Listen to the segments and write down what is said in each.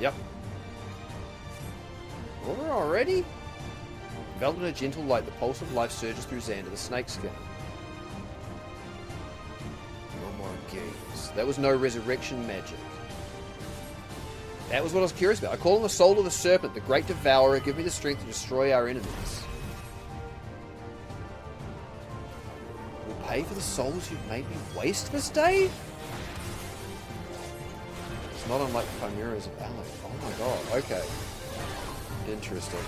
Yep. Water already? Enveloped in a gentle light, the pulse of life surges through Xander, the snake skin. No more games. That was no resurrection magic. That was what I was curious about. I call on the soul of the serpent, the great devourer. Give me the strength to destroy our enemies. We'll pay for the souls you've made me waste this day? It's not unlike the chimeras of Alec. Oh my god, okay. Interesting.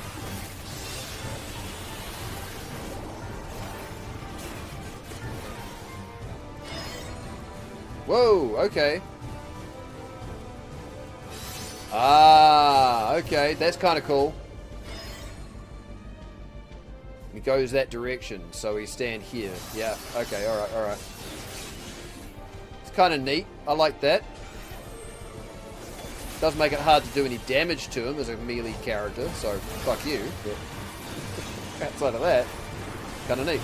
Whoa, okay. Ah, okay, that's kind of cool. He goes that direction, so we stand here. Yeah, okay, alright, alright. It's kind of neat. I like that. Does make it hard to do any damage to him as a melee character, so fuck you. But outside of that, kind of neat.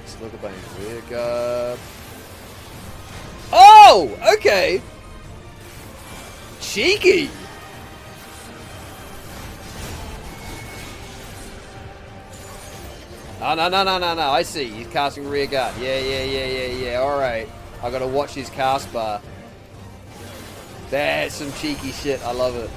Slitherbane rear guard. Oh, okay. Cheeky. Oh, no. I see. He's casting rear guard. Yeah. All right. I gotta watch his cast bar. That's some cheeky shit. I love it.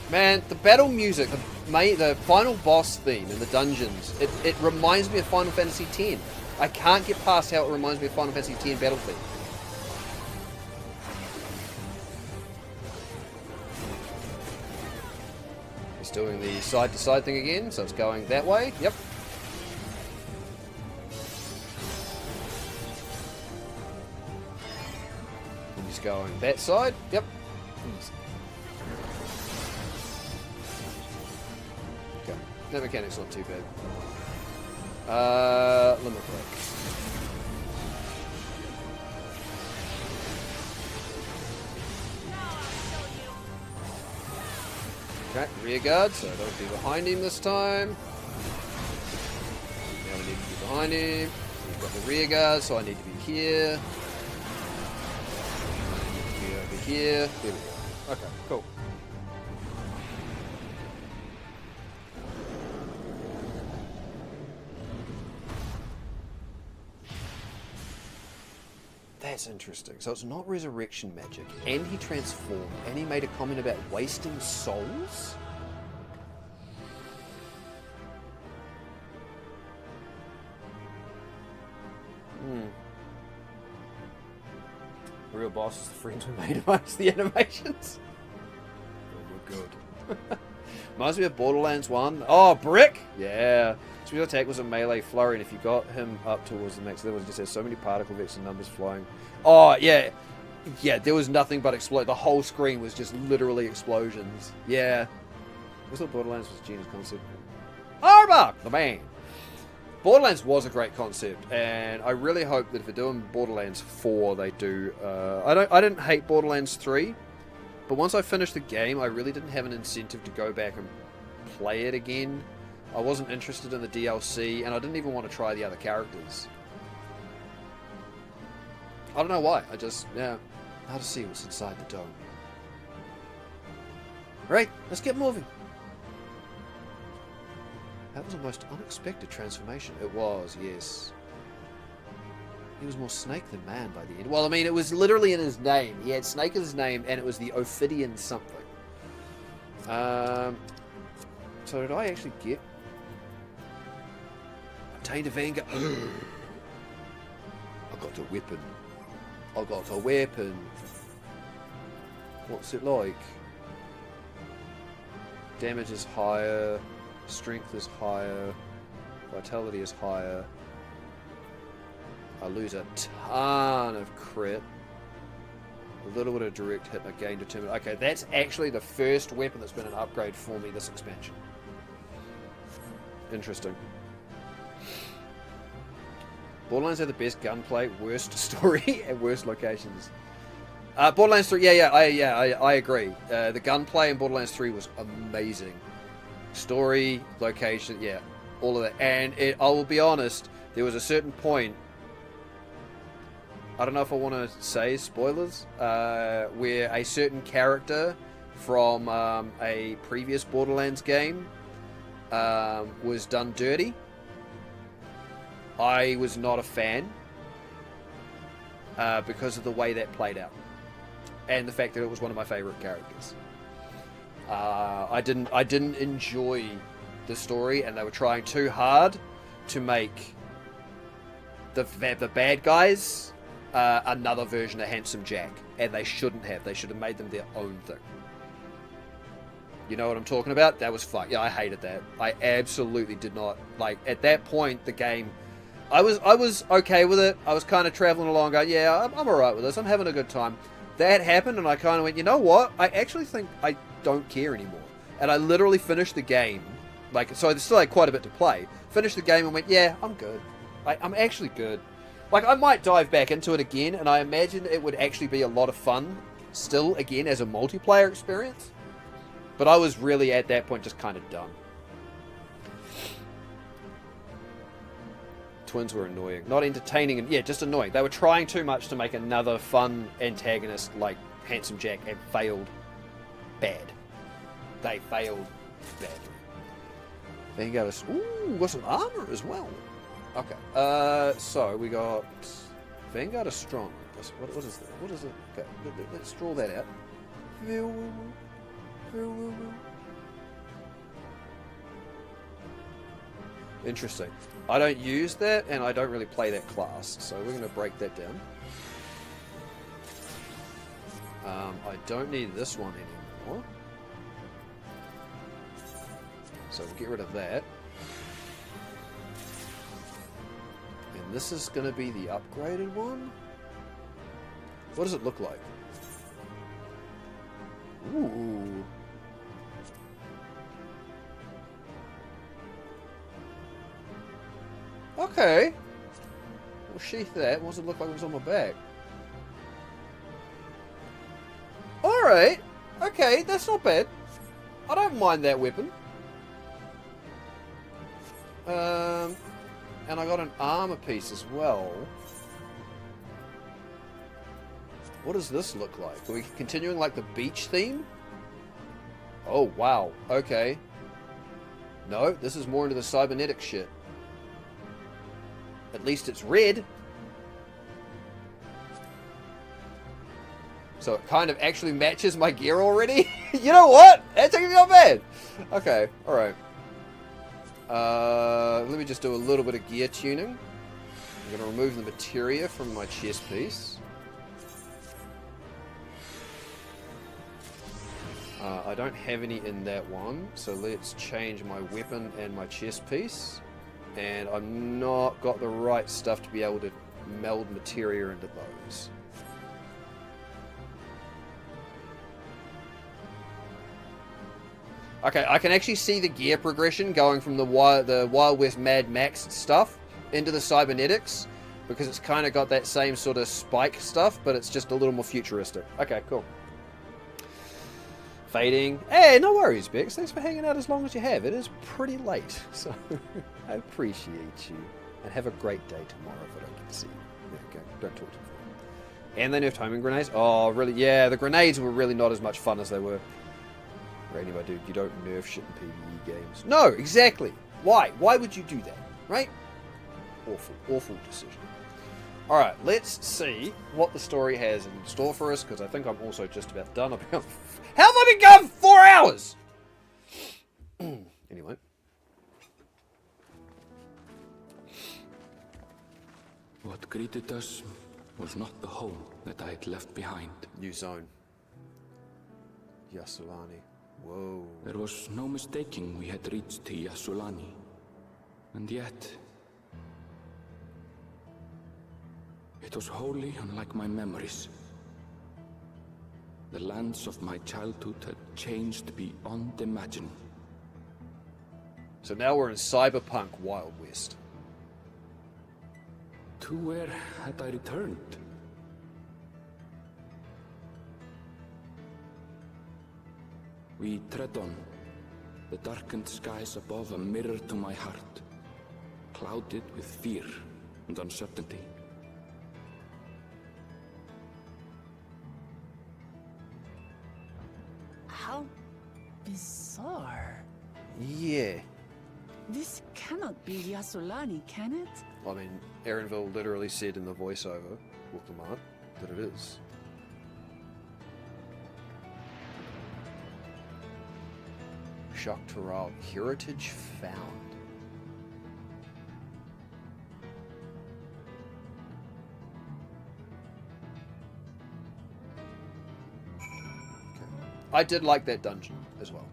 Man, the battle music, the final boss theme in the dungeons, it reminds me of Final Fantasy X. I can't get past how it reminds me of Final Fantasy X battle theme. It's doing the side-to-side thing again, so it's going that way. Yep. And he's going that side. Yep. That mechanic's not too bad. Limit break. Okay, rear guard, so don't be behind him this time. Now we need to be behind him. We've got the rear guard, so I need to be here. I need to be over here. There we go. Okay, cool. That's interesting. So it's not resurrection magic, and he transformed, and he made a comment about wasting souls? The real boss is the friends we made amongst the animations. Oh, we're good. Reminds me of Borderlands 1. Oh, Brick! Yeah. Special attack was a melee flurry, and if you got him up towards the max level, it just has so many particle vector numbers flying. Oh, yeah. Yeah, there was nothing but explode. The whole screen was just literally explosions. Yeah. I thought Borderlands was a genius concept. Arbok, the man. Borderlands was a great concept, and I really hope that if they're doing Borderlands 4, they do. I didn't hate Borderlands 3, but once I finished the game, I really didn't have an incentive to go back and play it again. I wasn't interested in the DLC, and I didn't even want to try the other characters. I don't know why. I just, yeah. How to see what's inside the dome. Right, let's get moving. That was a most unexpected transformation. It was, yes. He was more snake than man by the end. Well, I mean, it was literally in his name. He had snake in his name, and it was the Ophidian something. So did I actually get... Obtained a Vanguard. I got a weapon. I got a weapon. What's it like? Damage is higher. Strength is higher. Vitality is higher. I lose a ton of crit. A little bit of direct hit and I gain determined. Okay, that's actually the first weapon that's been an upgrade for me this expansion. Interesting. Borderlands had the best gunplay, worst story, and worst locations. Borderlands 3, I agree. The gunplay in Borderlands 3 was amazing. Story, location, yeah, all of that. And I will be honest, there was a certain point, I don't know if I want to say spoilers, where a certain character from a previous Borderlands game was done dirty. I was not a fan because of the way that played out. And the fact that it was one of my favorite characters. I didn't enjoy the story, and they were trying too hard to make the bad guys another version of Handsome Jack, and they shouldn't have. They should have made them their own thing. You know what I'm talking about? That was fun. Yeah, I hated that. I absolutely did not like. At that point, the game, I was okay with it. I was kind of traveling along, going, yeah, I'm alright with this. I'm having a good time. That happened, and I kind of went, you know what? I actually think I don't care anymore. And I literally finished the game. So there's still quite a bit to play. Finished the game and went, yeah, I'm good. I'm actually good. I might dive back into it again, and I imagine it would actually be a lot of fun still, again, as a multiplayer experience. But I was really, at that point, just kind of done. Twins were annoying. Not entertaining, and yeah, just annoying. They were trying too much to make another fun antagonist like Handsome Jack, and failed bad. They failed badly. Vanguard is... Ooh, got some armor as well. Okay. So we got... Vanguard is strong. What is that? What is it? Okay, let's draw that out. Interesting. I don't use that, and I don't really play that class, so we're going to break that down. I don't need this one anymore. So we'll get rid of that. And this is going to be the upgraded one. What does it look like? Ooh. Okay. We'll sheath that. What does it look like when it's on my back? Alright. Okay, that's not bad. I don't mind that weapon. And I got an armor piece as well. What does this look like? Are we continuing like the beach theme? Oh, wow. Okay. No, this is more into the cybernetic shit. At least it's red. So it kind of actually matches my gear already. You know what? That's actually not bad. Okay, alright. Let me just do a little bit of gear tuning. I'm going to remove the materia from my chest piece. I don't have any in that one, so let's change my weapon and my chest piece. And I've not got the right stuff to be able to meld materia into those. Okay, I can actually see the gear progression going from the Wild West Mad Max stuff into the cybernetics, because it's kind of got that same sort of spike stuff, but it's just a little more futuristic. Okay, cool. Fading. Hey, no worries, Bex. Thanks for hanging out as long as you have. It is pretty late, so I appreciate you. And have a great day tomorrow if I don't get to see you. Yeah, okay, don't talk to me. And they nerfed homing grenades. Oh, really? Yeah, the grenades were really not as much fun as they were. Randy, my dude, you don't nerf shit in PvE games. No, exactly. Why? Why would you do that? Right? Awful decision. Alright, let's see what the story has in store for us, because I think I'm also just about done. How have I been going for 4 hours? Anyway. What greeted us was not the home that I had left behind. New zone. Yassulani. Whoa. There was no mistaking we had reached Yassulani. And yet... it was wholly unlike my memories. The lands of my childhood had changed beyond imagining. So now we're in cyberpunk Wild West. To where had I returned? We tread on. The darkened skies above a mirror to my heart, clouded with fear and uncertainty. How bizarre. Yeah. This cannot be Yasulani, can it? I mean, Erenville literally said in the voiceover with the mark that it is. Shock Toral heritage found. Okay. I did like that dungeon as well.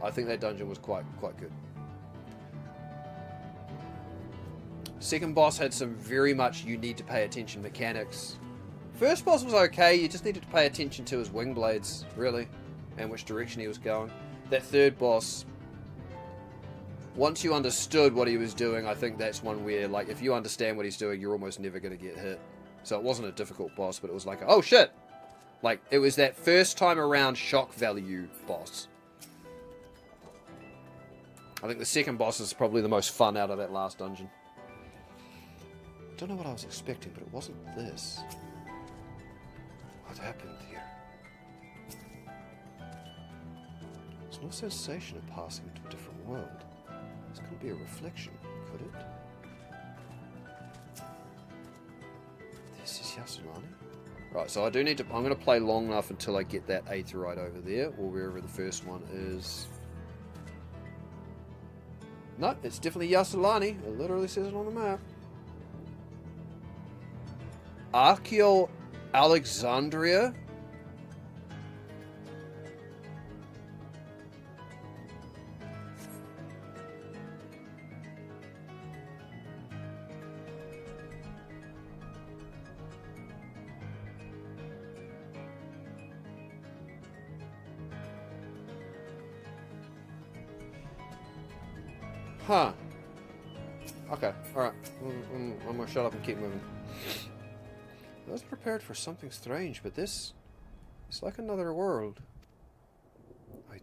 I think that dungeon was quite good. Second boss had some very much you need to pay attention mechanics. First boss was okay, you just needed to pay attention to his wing blades, really, and which direction he was going. That third boss, once you understood what he was doing, I think that's one where, like, if you understand what he's doing, you're almost never going to get hit. So it wasn't a difficult boss, but it was like, oh shit! Like, it was that first time around shock value boss. I think the second boss is probably the most fun out of that last dungeon. Don't know what I was expecting, but it wasn't this. What happened here? There's no sensation of passing into a different world. This couldn't be a reflection, could it? This is Yasulani? Right, so I do need to... I'm going to play long enough until I get that Aetheryte over there, or wherever the first one is. No, it's definitely Yasulani. It literally says it on the map. Archeo Alexandria? Huh. Okay, alright. I'm gonna shut up and keep moving. I was prepared for something strange, but this is like another world. I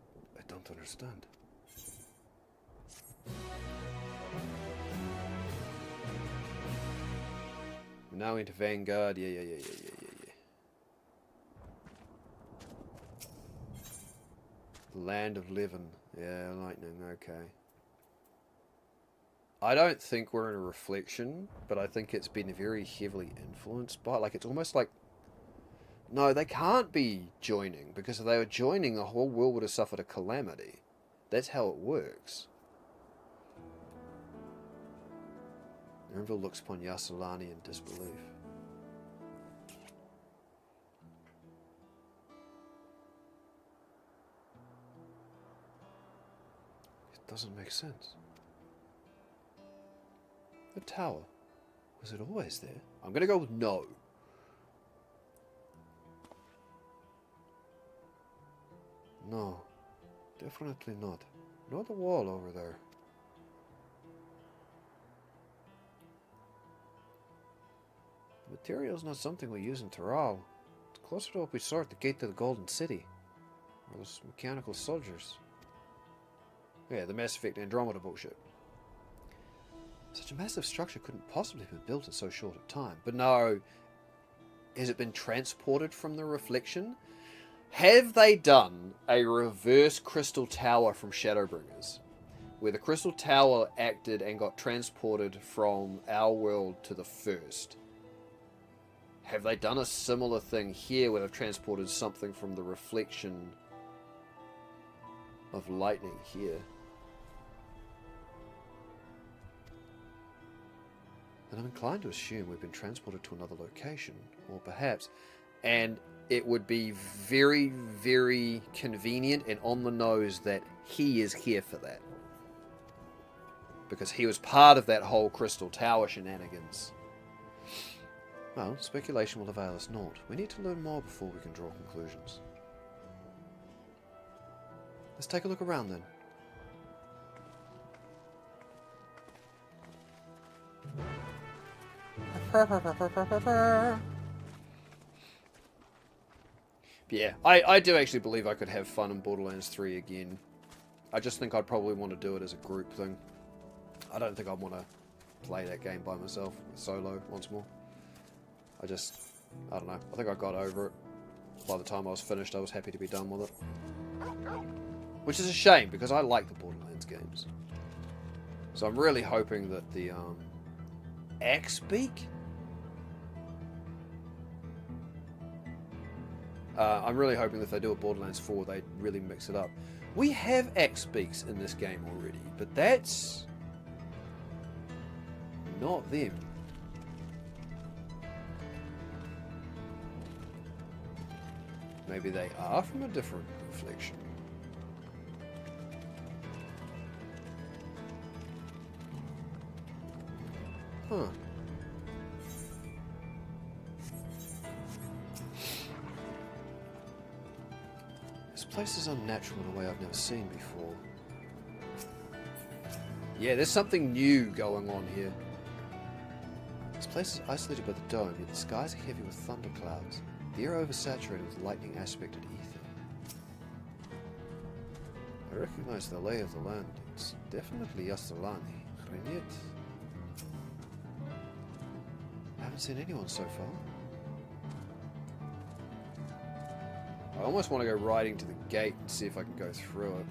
don't understand. Now into Vanguard. Yeah. Land of Living. Yeah, lightning. Okay. I don't think we're in a reflection, but I think it's been very heavily influenced by, like, it's almost like, no, they can't be joining, because if they were joining, the whole world would have suffered a calamity. That's how it works. Erenville looks upon Yasulani in disbelief. It doesn't make sense. The tower. Was it always there? I'm going to go with no. No. Definitely not. Not the wall over there. The material's not something we use in Taral. It's closer to what we saw at the gate to the Golden City. Or those mechanical soldiers. Yeah, the Mass Effect Andromeda bullshit. Such a massive structure couldn't possibly have been built in so short a time. But no, has it been transported from the reflection? Have they done a reverse Crystal Tower from Shadowbringers? Where the Crystal Tower acted and got transported from our world to the first. Have they done a similar thing here where they've transported something from the reflection of lightning here? And I'm inclined to assume we've been transported to another location, or perhaps, and it would be very, very convenient and on the nose that he is here for that. Because he was part of that whole Crystal Tower shenanigans. Well, speculation will avail us naught. We need to learn more before we can draw conclusions. Let's take a look around then. Yeah, I do actually believe I could have fun in Borderlands 3 again. I just think I'd probably want to do it as a group thing. I don't think I'd want to play that game by myself, solo, once more. I don't know. I think I got over it. By the time I was finished, I was happy to be done with it. Which is a shame, because I like the Borderlands games. So I'm really hoping that the, Axe-Beak? I'm really hoping that if they do a Borderlands 4, they really mix it up. We have Axe-Beaks in this game already, but that's not them. Maybe they are from a different reflection. Huh. This place is unnatural in a way I've never seen before. Yeah, there's something new going on here. This place is isolated by the dome, yet the skies are heavy with thunderclouds. The air oversaturated with lightning aspected ether. I recognize the lay of the land. It's definitely Yasolani, but yet I haven't seen anyone so far. I almost want to go riding to the gate and see if I can go through it.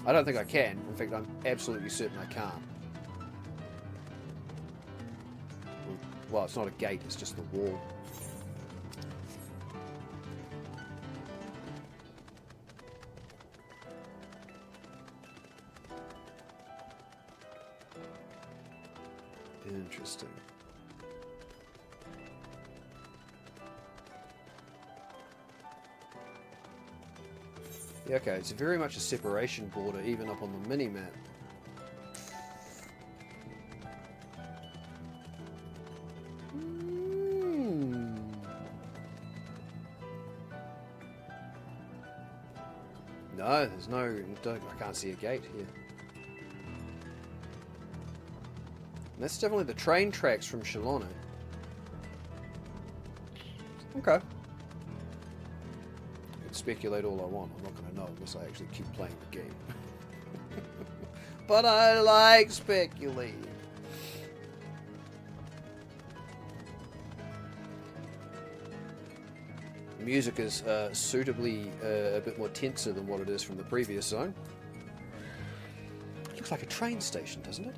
I don't think I can. In fact, I'm absolutely certain I can't. Well, it's not a gate, it's just the wall. Interesting. Yeah, okay, it's very much a separation border, even up on the mini-map. No, there's no... I can't see a gate here. And that's definitely the train tracks from Shalona. Okay. I can speculate all I want. I'm not going to know unless I actually keep playing the game. But I like speculating. The music is suitably a bit more tenser than what it is from the previous zone. It looks like a train station, doesn't it?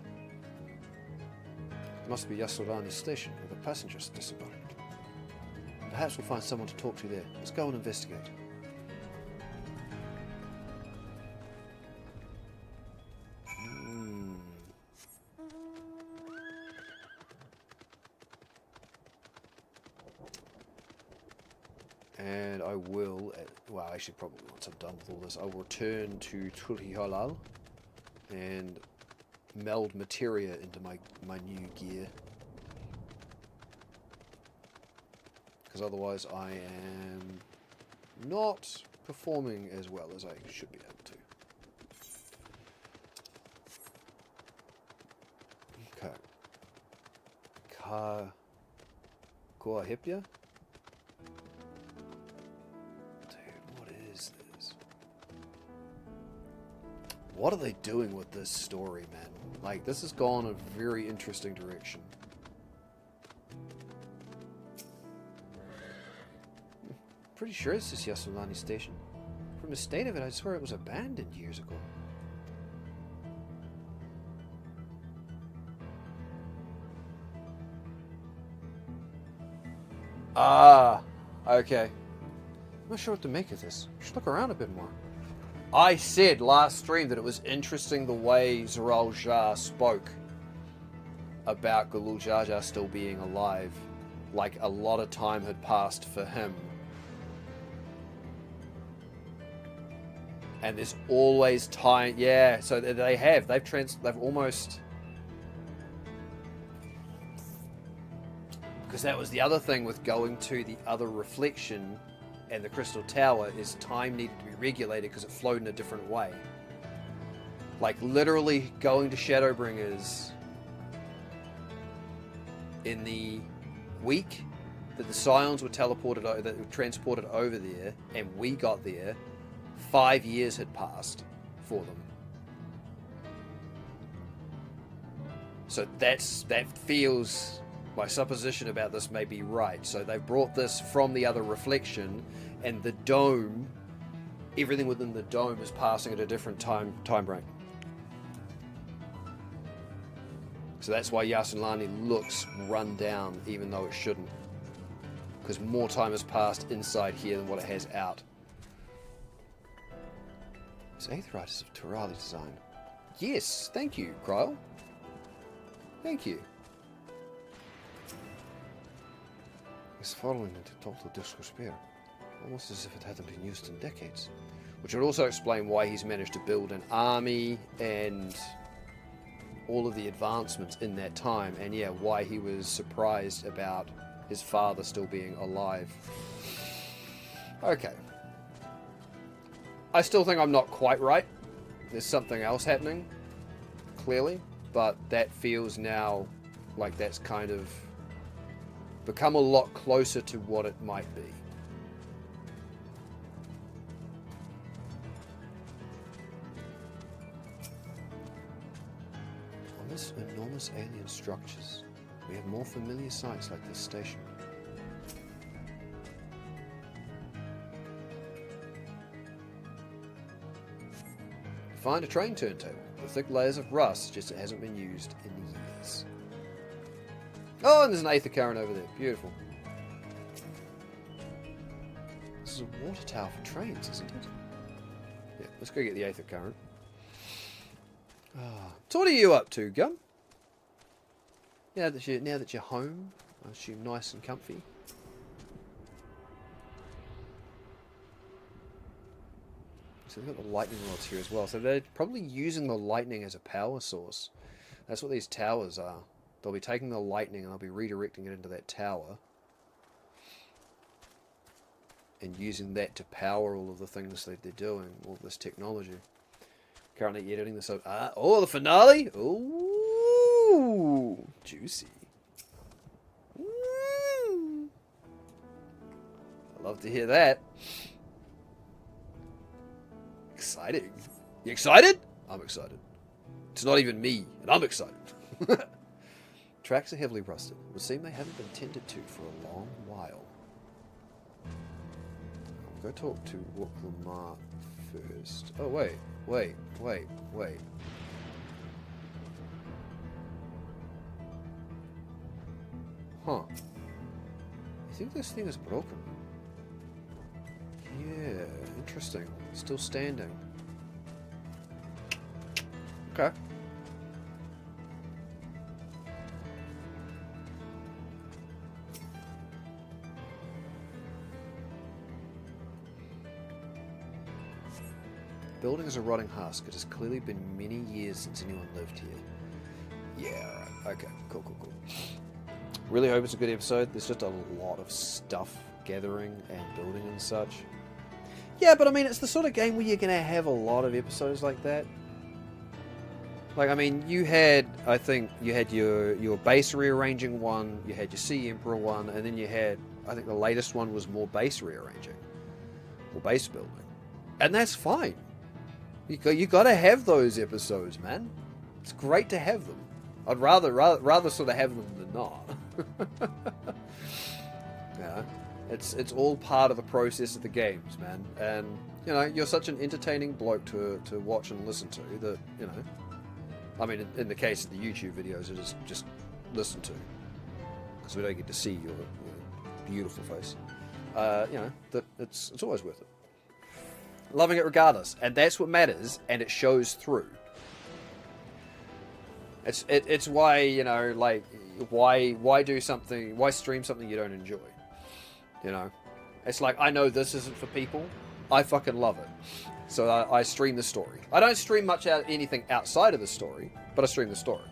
It must be Yasolani station, where the passengers disembarked. Perhaps we'll find someone to talk to there. Let's go and investigate. And I will, well, actually probably once I'm done with all this, I will return to Turhihalal and meld materia into my new gear. Because otherwise I am not performing as well as I should be able to. Okay. Koahipia? What are they doing with this story, man? Like, this has gone a very interesting direction. Pretty sure this is Yasolani Station. From the state of it, I swear it was abandoned years ago. Ah, okay. I'm not sure what to make of this. We should look around a bit more. I said last stream that it was interesting the way Zoral Jar spoke about Galul Jar Jar still being alive. Like a lot of time had passed for him. And there's always time. Yeah, so they've almost... Because that was the other thing with going to the other reflection and the Crystal Tower, is time needed to be regulated because it flowed in a different way. Like, literally going to Shadowbringers in the week that the Scions were teleported, that were transported over there, and we got there, 5 years had passed for them. So that feels, my supposition about this may be right. So they've brought this from the other reflection, and the dome, everything within the dome is passing at a different time break. So that's why Yasunlani looks run down, even though it shouldn't. Because more time has passed inside here than what it has out. It's Aetheritis of Turali design. Yes, thank you, Kryle. Thank you. It's fallen into total disrepair, almost as if it hadn't been used in decades. Which would also explain why he's managed to build an army and all of the advancements in that time, and yeah, why he was surprised about his father still being alive. Okay. I still think I'm not quite right. There's something else happening, clearly, but that feels now like that's kind of become a lot closer to what it might be. On this enormous alien structures, we have more familiar sights like this station. Find a train turntable. The thick layers of rust suggest it hasn't been used in years. Oh, and there's an Aether current over there. Beautiful. This is a water tower for trains, isn't it? Yeah, let's go get the Aether current. So what are you up to, Gum? Now that you're home, I assume nice and comfy. So they've got the lightning rods here as well. So they're probably using the lightning as a power source. That's what these towers are. They'll be taking the lightning and they'll be redirecting it into that tower. And using that to power all of the things that they're doing, all of this technology. Currently editing this up. Oh, the finale! Ooh! Juicy. Ooh. I love to hear that. Exciting. You excited? I'm excited. It's not even me, and I'm excited. Tracks are heavily rusted. It would seem they haven't been tended to for a long while. I'll go talk to Lamar first. Oh, wait. Huh. I think this thing is broken. Yeah, interesting. Still standing. Okay. The building is a rotting husk. It has clearly been many years since anyone lived here. Yeah, okay. Cool. Really hope it's a good episode. There's just a lot of stuff gathering and building and such. Yeah, but I mean, it's the sort of game where you're going to have a lot of episodes like that. Like, I mean, I think you had your base rearranging one, you had your Sea Emperor one, and then you had, I think the latest one was more base rearranging. Or base building. And that's fine. You got to have those episodes, man. It's great to have them. I'd rather sort of have them than not. Yeah. It's all part of the process of the games, man. And, you know, you're such an entertaining bloke to watch and listen to that, you know. I mean, in the case of the YouTube videos, it is just listen to. Because we don't get to see your beautiful face. You know, that it's always worth it. Loving it regardless. And that's what matters, and it shows through. It's why, you know, like, why do something, why stream something you don't enjoy? You know, it's like, I know this isn't for people. I fucking love it. So I stream the story. I don't stream much anything outside of the story, but I stream the story.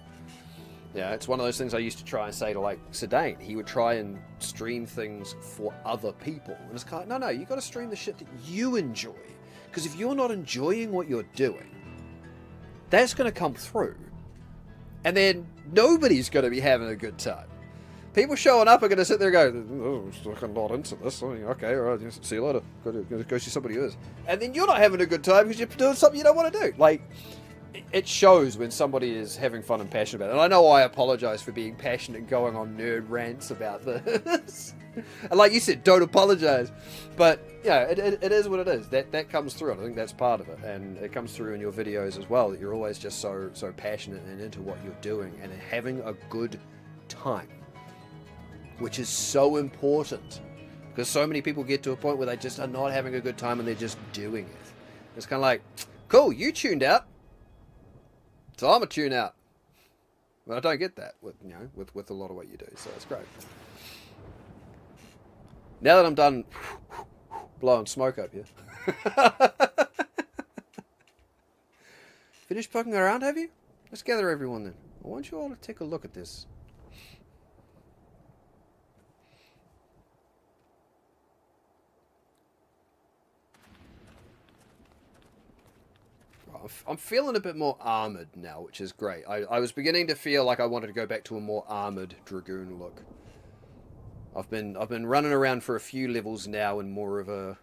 Yeah, it's one of those things I used to try and say to, like, Sedain. He would try and stream things for other people. And it's kind of, no, you got to stream the shit that you enjoy. Because if you're not enjoying what you're doing, that's going to come through. And then nobody's going to be having a good time. People showing up are going to sit there and go, oh, I'm fucking not into this. Okay, all right, see you later. Go see somebody who is. And then you're not having a good time because you're doing something you don't want to do. Like, it shows when somebody is having fun and passionate about it. And I know I apologize for being passionate and going on nerd rants about this. And like you said, don't apologize. But, yeah, it is what it is. That comes through. And I think that's part of it. And it comes through in your videos as well, that you're always just so passionate and into what you're doing and having a good time. Which is so important. Because so many people get to a point where they just are not having a good time and they're just doing it. It's kind of like, cool, you tuned out. So I'm a tune out. But I don't get that with a lot of what you do. So it's great. Now that I'm done blowing smoke up here. Finished poking around, have you? Let's gather everyone then. I want you all to take a look at this. I'm feeling a bit more armoured now, which is great. I was beginning to feel like I wanted to go back to a more armoured Dragoon look. I've been running around for a few levels now in more of a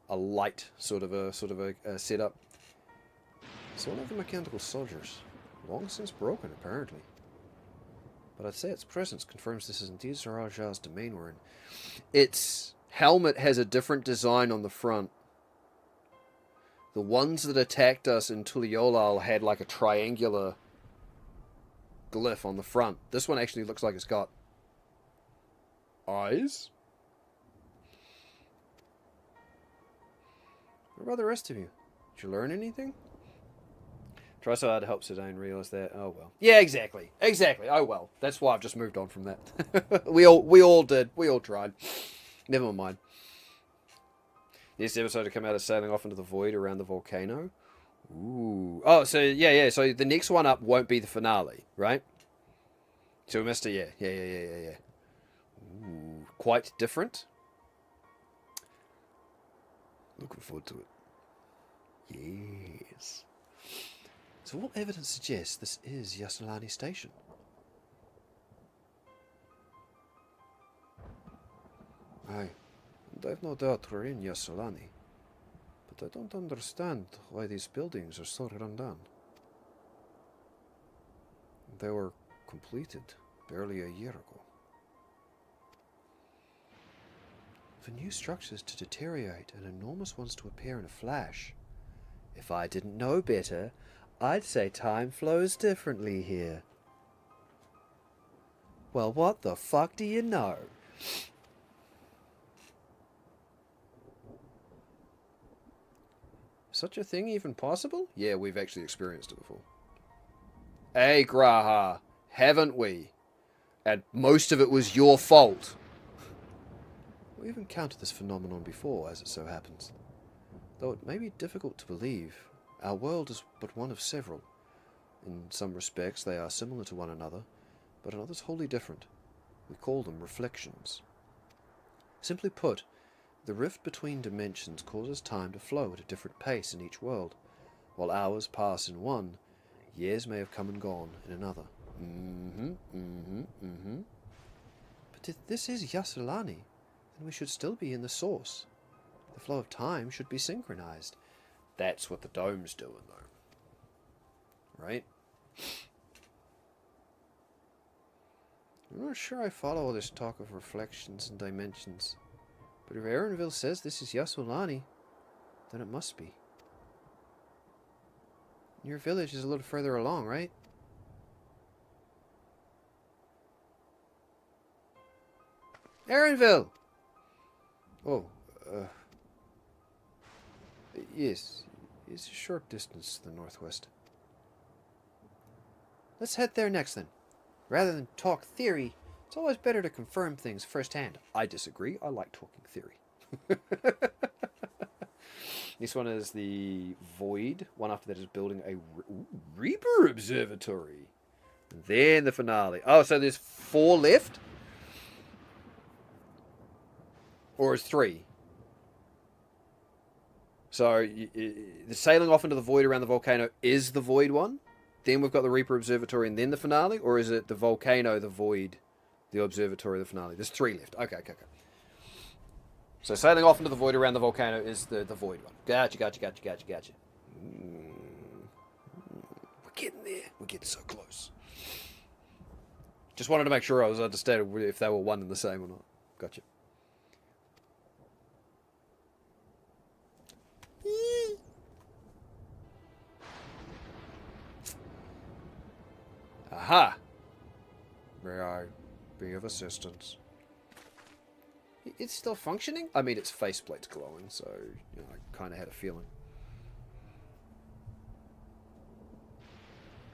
light sort of a setup. So one of the mechanical soldiers, long since broken apparently. But I'd say its presence confirms this is indeed Sir Raja's domain we're in. Its helmet has a different design on the front. The ones that attacked us in Tuliolal had like a triangular glyph on the front. This one actually looks like it's got eyes. What about the rest of you? Did you learn anything? Try so hard to help Sedaine realize that. Oh well. Yeah, exactly. Oh well. That's why I've just moved on from that. we all did. We all tried. Never mind. This episode to come out of sailing off into the void around the volcano. Ooh. Oh, so yeah. So the next one up won't be the finale, right? So we missed it. Yeah. Ooh, quite different. Looking forward to it. Yes. So all evidence suggests this is Yasolani Station. Aye. And I've no doubt we're in Yasolani, but I don't understand why these buildings are so run down. They were completed barely a year ago. For new structures to deteriorate and enormous ones to appear in a flash, if I didn't know better, I'd say time flows differently here. Well, what the fuck do you know? Such a thing even possible? Yeah, we've actually experienced it before. Hey, Graha, haven't we? And most of it was your fault. We've encountered this phenomenon before, as it so happens. Though it may be difficult to believe, our world is but one of several. In some respects they are similar to one another, but in others wholly different. We call them reflections. Simply put, the rift between dimensions causes time to flow at a different pace in each world. While hours pass in one, years may have come and gone in another. But if this is Yasolani, then we should still be in the source. The flow of time should be synchronized. That's what the dome's doing, though. Right? I'm not sure I follow all this talk of reflections and dimensions. But if Erenville says this is Yasolani, then it must be. Your village is a little further along, right? Erenville! Oh, yes. It's a short distance to the northwest. Let's head there next, then. Rather than talk theory, it's always better to confirm things firsthand. I disagree. I like talking theory. This one is the Void. One after that is building a Reaper Observatory. And then the finale. Oh, so there's 4 left? Or is 3? So the sailing off into the void around the volcano is the Void one? then we've got the Reaper Observatory, and then the finale? Or is it the Volcano, the Void, the Observatory, the finale? There's 3 left. Okay. So sailing off into the void around the volcano is the void one. Gotcha. We're getting there. We're getting so close. Just wanted to make sure I was understanding if they were one and the same or not. Gotcha. Aha! May I be of assistance? It's still functioning? I mean, its faceplate's glowing, so I kind of had a feeling.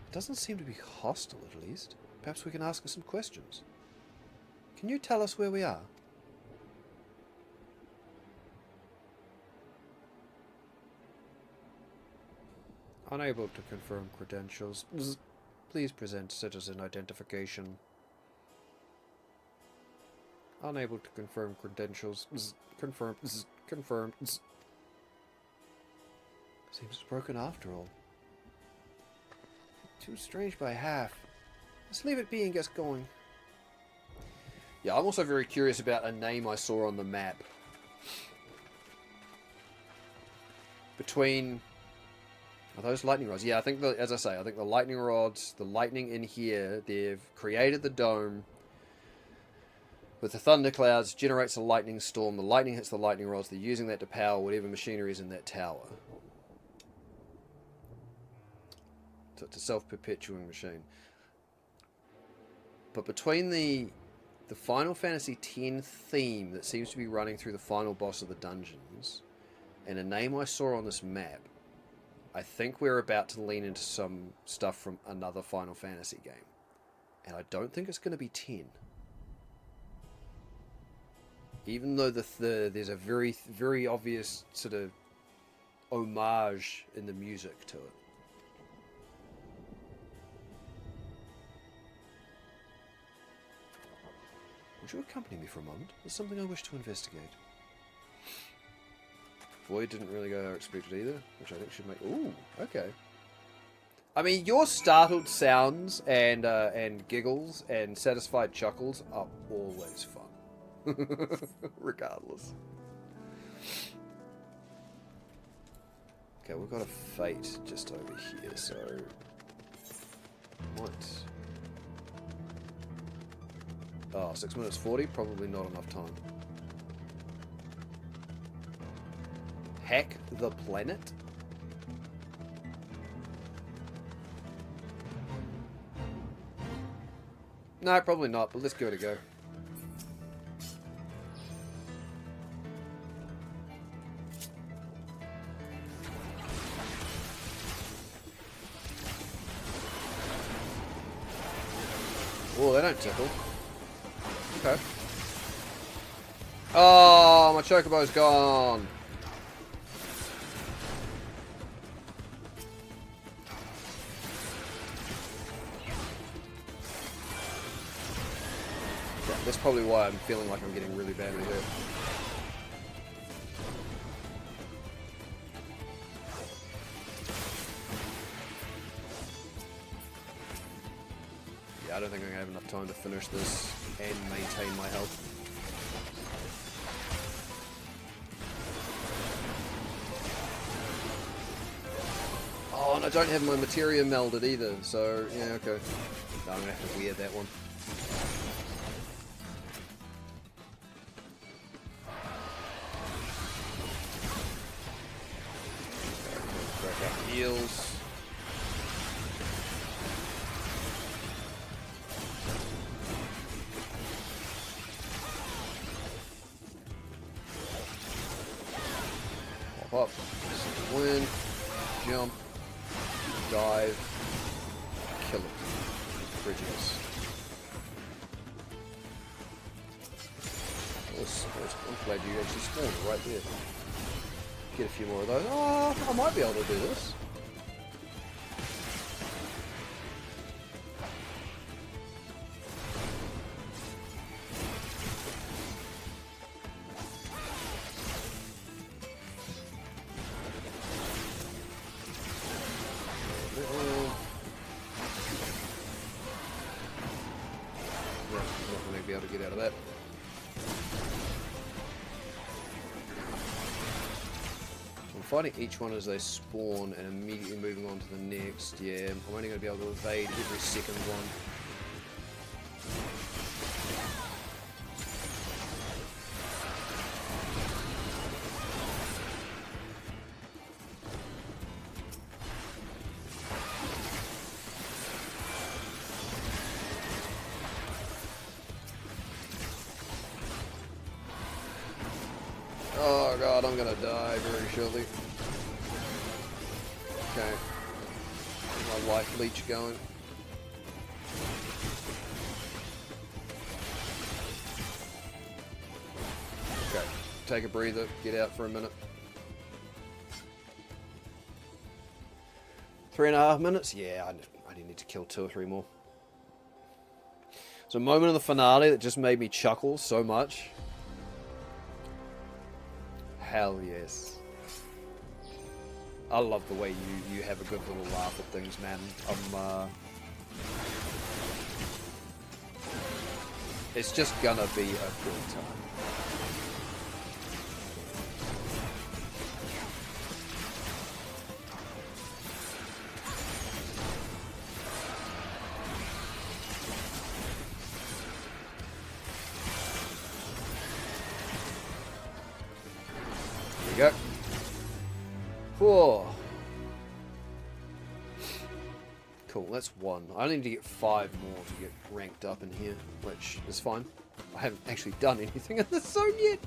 It doesn't seem to be hostile, at least. Perhaps we can ask her some questions. Can you tell us where we are? Unable to confirm credentials. Please present citizen identification. Unable to confirm credentials. Confirmed. Confirmed. Seems it's broken after all. Too strange by half. Let's leave it be and get going. Yeah, I'm also very curious about a name I saw on the map. Between... Are those lightning rods? Yeah, I think, as I say, I think the lightning rods, the lightning in here, they've created the dome with the thunderclouds, generates a lightning storm, the lightning hits the lightning rods, they're using that to power whatever machinery is in that tower. So it's a self-perpetuating machine. But between the Final Fantasy X theme that seems to be running through the final boss of the dungeons, and a name I saw on this map, I think we're about to lean into some stuff from another Final Fantasy game. And I don't think it's going to be 10. Even though there's a very, very obvious sort of homage in the music to it. Would you accompany me for a moment? There's something I wish to investigate. Void didn't really go how I expected either, which I think should make... Ooh, okay. I mean, your startled sounds and giggles and satisfied chuckles are always fun. Regardless. Okay, we've got a fate just over here, so... What? Oh, 6 minutes 40? Probably not enough time. Hack the planet? No, probably not, but let's give it a go. Oh, they don't tickle. Okay. Oh, my chocobo's gone. Yeah, that's probably why I'm feeling like I'm getting really badly hurt. I don't think I'm going to have enough time to finish this and maintain my health. Oh, and I don't have my materia melded either, so yeah, okay. No, I'm going to have to wear that one. Okay, crack up heals. Up, win, jump, dive, kill it. Bridges. I'm glad you actually spawned right there. Get a few more of those. Oh, I might be able to do this. that. I'm fighting each one as they spawn and immediately moving on to the next. Yeah, I'm only going to be able to evade every second one. Oh god, I'm gonna die very shortly. Okay. My life leech going. Okay. Take a breather, get out for a minute. 3.5 minutes? Yeah, I only need to kill 2 or 3 more. There's a moment in the finale that just made me chuckle so much. Hell yes. I love the way you have a good little laugh at things, man. It's just gonna be a good time. There you go. Whoa. Cool, that's 1. I only need to get 5 more to get ranked up in here, which is fine. I haven't actually done anything in this zone yet.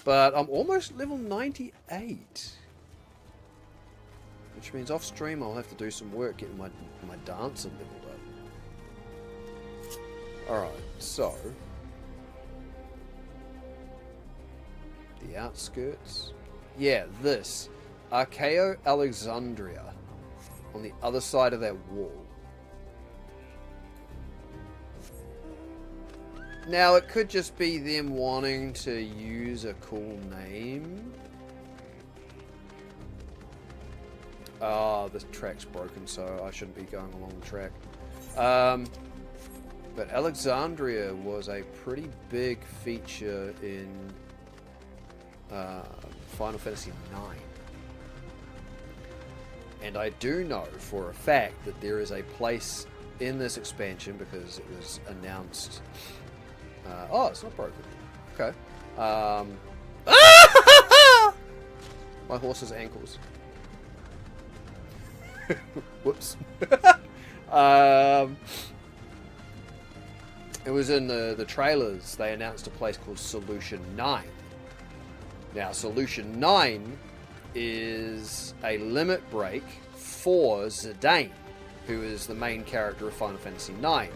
But I'm almost level 98. Which means off stream I'll have to do some work getting my dancer leveled up. Alright, so the outskirts. Yeah, this. Archeo Alexandria. On the other side of that wall. Now, it could just be them wanting to use a cool name. Ah, this track's broken, so I shouldn't be going along the track. But Alexandria was a pretty big feature in Final Fantasy IX. And I do know for a fact that there is a place in this expansion, because it was announced... oh, it's not broken. Okay. My horse's ankles. Whoops. It was in the trailers. They announced a place called Solution 9. Now, Solution 9 is a limit break for Zgheib, who is the main character of Final Fantasy IX.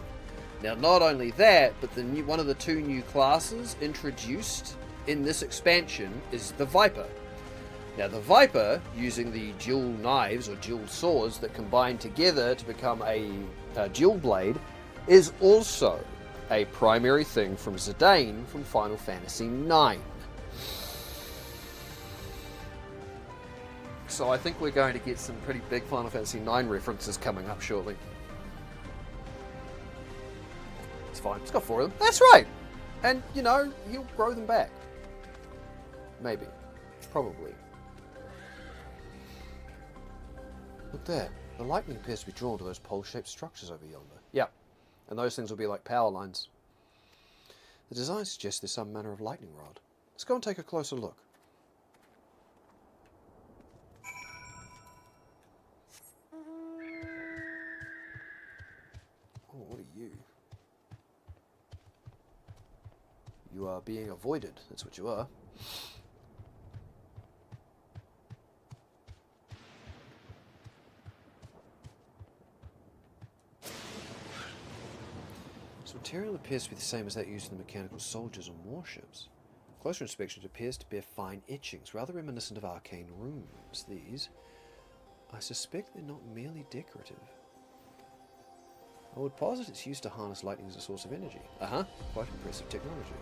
Now, not only that, but one of the 2 new classes introduced in this expansion is the Viper. Now, the Viper, using the dual knives or dual swords that combine together to become a dual blade, is also a primary thing from Zgheib from Final Fantasy IX. So I think we're going to get some pretty big Final Fantasy IX references coming up shortly. It's fine. It's got 4 of them. That's right! And, you know, he'll grow them back. Maybe. Probably. Look there. The lightning appears to be drawn to those pole-shaped structures over yonder. Yeah. And those things will be like power lines. The design suggests there's some manner of lightning rod. Let's go and take a closer look. Oh, what are you? You are being avoided. That's what you are. This material appears to be the same as that used in the mechanical soldiers on warships. Closer inspection, it appears to bear fine etchings, rather reminiscent of arcane runes. These, I suspect they're not merely decorative. I would posit it's used to harness lightning as a source of energy. Quite impressive technology.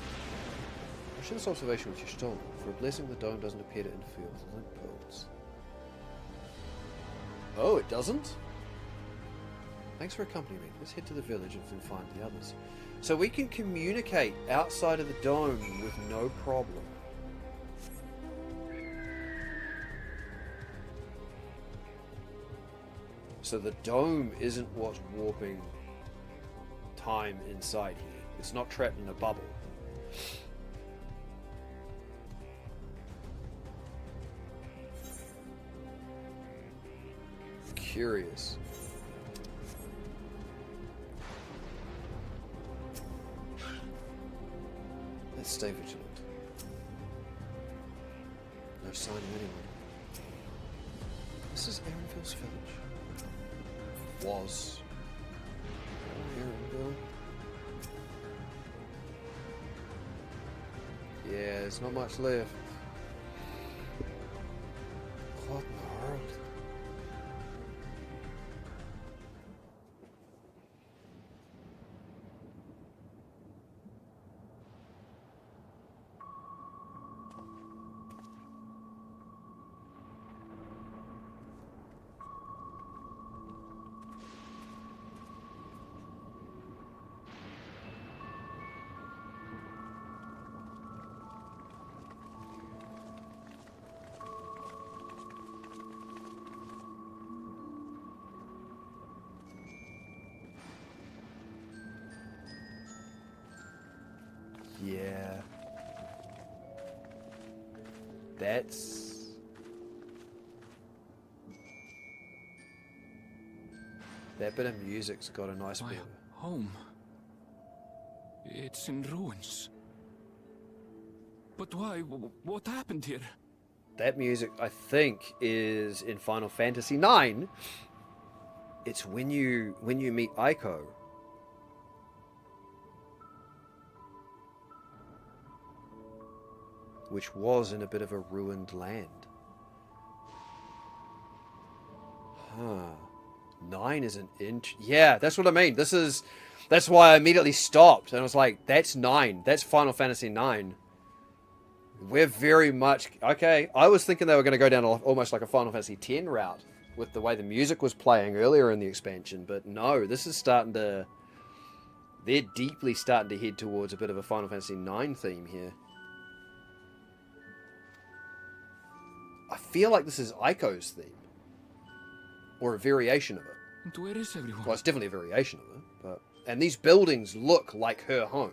I share this observation with you, Stolen. For a blessing, the dome doesn't appear to interfere with lint pearls. Oh, it doesn't? Thanks for accompanying me. Let's head to the village and find the others. So we can communicate outside of the dome with no problem. So the dome isn't what's warping time inside here. It's not trapped in a bubble. Curious. Let's stay vigilant. No sign of anyone. This is Aaronville's village. Was. Aaronville. Yeah, there's not much left. What in the world? Yeah. That's... That bit of music's got a nice My bit. home. It's in ruins. But why? What happened here? That music, I think, is in Final Fantasy IX. It's when you meet Aiko. Which was in a bit of a ruined land. Huh. 9 is an inch. Yeah, that's what I mean. That's why I immediately stopped. And I was like, that's 9. That's Final Fantasy 9. We're very much... Okay, I was thinking they were going to go down almost like a Final Fantasy 10 route with the way the music was playing earlier in the expansion. But no, this is starting to... They're deeply starting to head towards a bit of a Final Fantasy 9 theme here. I feel like this is Aiko's theme. Or a variation of it. And where is everyone? Well, it's definitely a variation of it. But and these buildings look like her home.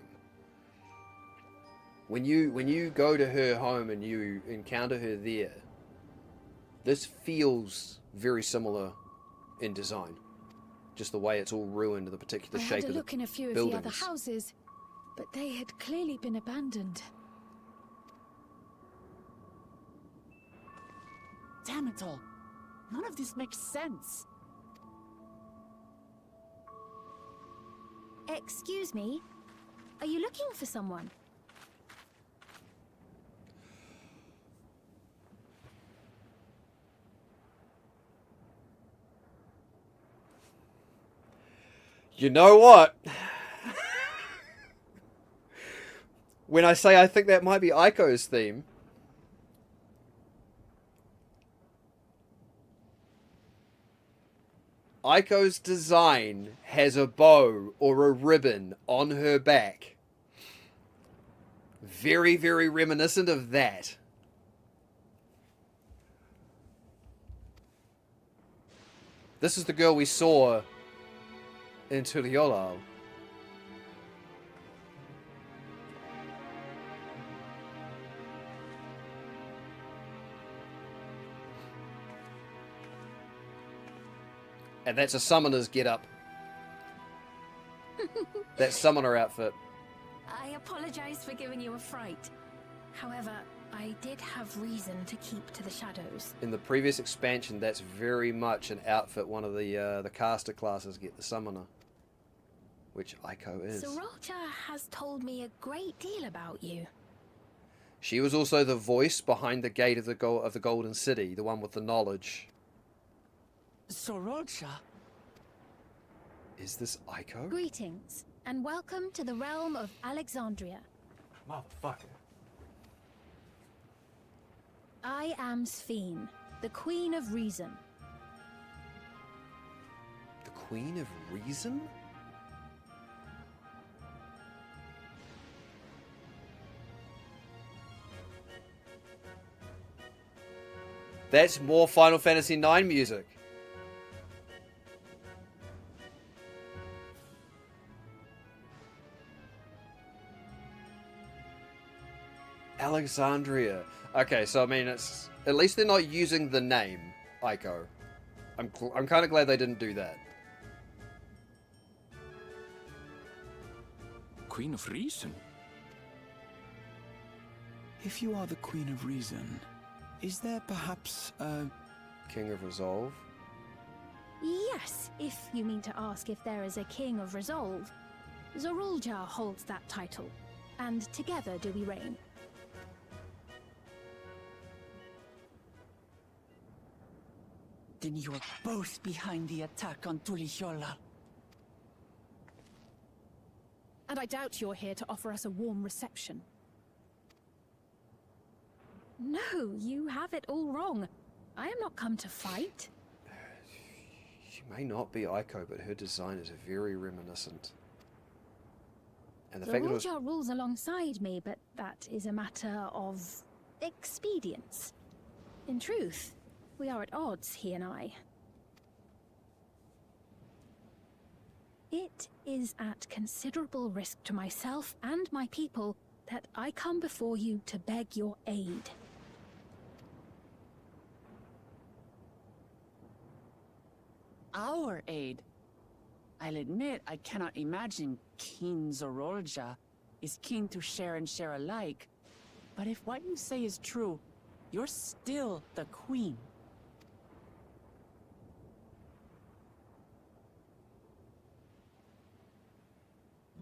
When you go to her home and you encounter her there, this feels very similar in design. Just the way it's all ruined, the particular shape of the buildings. I had a look in a few of the other houses, but they had clearly been abandoned. Damn it all. None of this makes sense. Excuse me? Are you looking for someone? You know what? When I say I think that might be Aiko's theme, Aiko's design has a bow or a ribbon on her back. Very, very reminiscent of that. This is the girl we saw in Turiolal. And that's a summoner's get-up. That summoner outfit. I apologize for giving you a fright. However, I did have reason to keep to the shadows. In the previous expansion, that's very much an outfit one of the caster classes get, the summoner. Which Aiko is. Sriracha has told me a great deal about you. She was also the voice behind the gate of the Golden City, the one with the knowledge. Sriracha? Is this Aiko? Greetings, and welcome to the realm of Alexandria. Motherfucker. I am Sphene, the Queen of Reason. The Queen of Reason? That's more Final Fantasy IX music. Alexandria. Okay, so I mean, it's at least they're not using the name Ico. I'm kind of glad they didn't do that. Queen of Reason? If you are the Queen of Reason, is there perhaps a... King of Resolve? Yes, if you mean to ask if there is a King of Resolve. Zorulja holds that title, and together do we reign. Then you are both behind the attack on Tulishola. And I doubt you're here to offer us a warm reception. No, you have it all wrong. I am not come to fight. She may not be Ico, but her design is very reminiscent. And the fact that it was... Zorulja rules alongside me, but that is a matter of expedience. In truth, we are at odds, he and I. It is at considerable risk to myself and my people that I come before you to beg your aid. Our aid? I'll admit I cannot imagine King Zorulja is keen to share and share alike. But if what you say is true, you're still the Queen.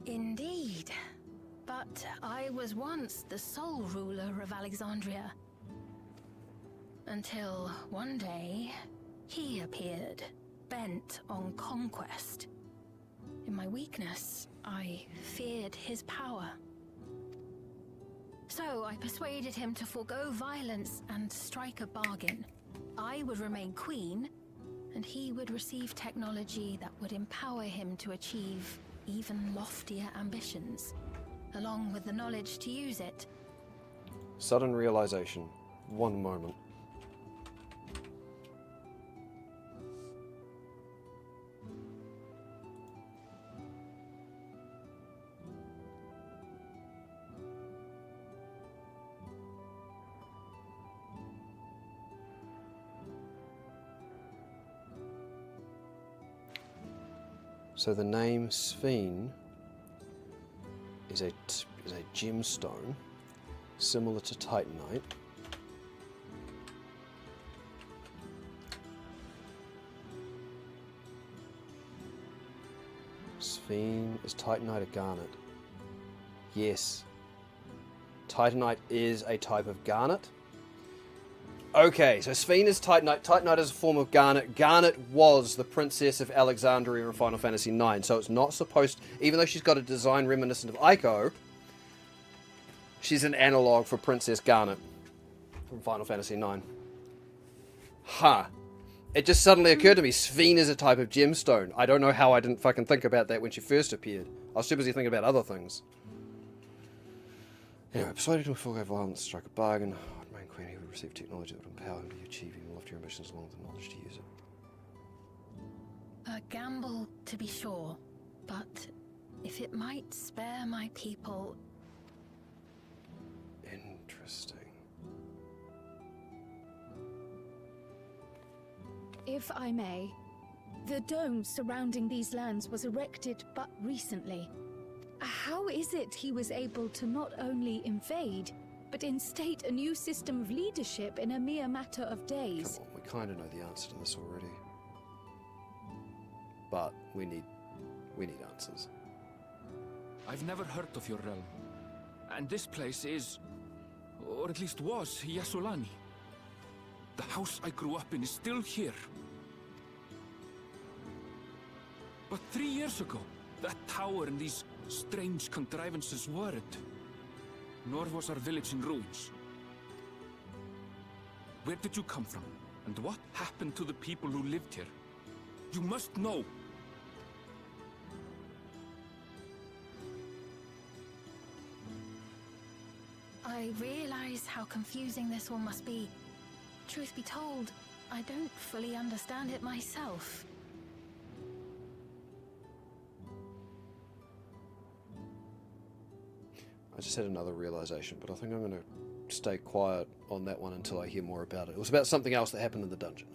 Indeed. But I was once the sole ruler of Alexandria. Until one day, he appeared, bent on conquest. In my weakness, I feared his power. So I persuaded him to forego violence and strike a bargain. I would remain queen, and he would receive technology that would empower him to achieve even loftier ambitions, along with the knowledge to use it. Sudden realization. One moment. So the name Sphene is a gemstone similar to Titanite. Sphene is Titanite or garnet? Yes. Titanite is a type of garnet. Okay, so Sphene is Titanite. Titanite is a form of garnet. Garnet was the Princess of Alexandria in Final Fantasy IX, so it's not supposed... Even though she's got a design reminiscent of Ico, she's an analog for Princess Garnet from Final Fantasy IX. Huh. It just suddenly occurred to me, Sphene is a type of gemstone. I don't know how I didn't fucking think about that when she first appeared. I was too busy thinking about other things. Anyway, persuaded to forego violence, strike a bargain. Queen, he would receive technology that would empower him to achieve even loftier ambitions along with the knowledge to use it. A gamble, to be sure, but if it might spare my people... Interesting. If I may, the dome surrounding these lands was erected but recently. How is it he was able to not only invade, but instate a new system of leadership in a mere matter of days? Come on, we kind of know the answer to this already. But we need answers. I've never heard of your realm. And this place is, or at least was, Yassolani. The house I grew up in is still here. But 3 years ago, that tower and these strange contrivances weren't. Nor was our village in ruins. Where did you come from? And what happened to the people who lived here? You must know! I realize how confusing this all must be. truth be told, I don't fully understand it myself. I just had another realization, but I think I'm going to stay quiet on that one until I hear more about it. It was about something else that happened in the dungeon.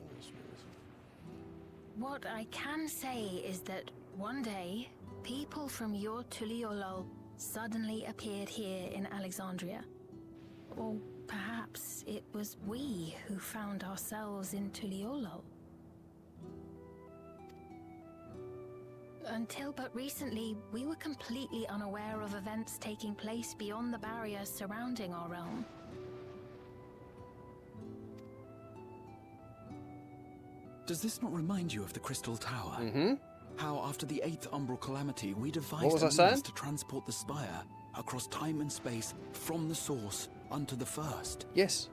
What I can say is that one day, people from your Tuliolol suddenly appeared here in Alexandria. Or perhaps it was we who found ourselves in Tuliolol. Until but recently, we were completely unaware of events taking place beyond the barriers surrounding our realm. Does this not remind you of the Crystal Tower? Mm-hmm. How after the 8th Umbral Calamity, we What devised was a I saying? means to transport the Spire across time and space from the source unto the first. Yes.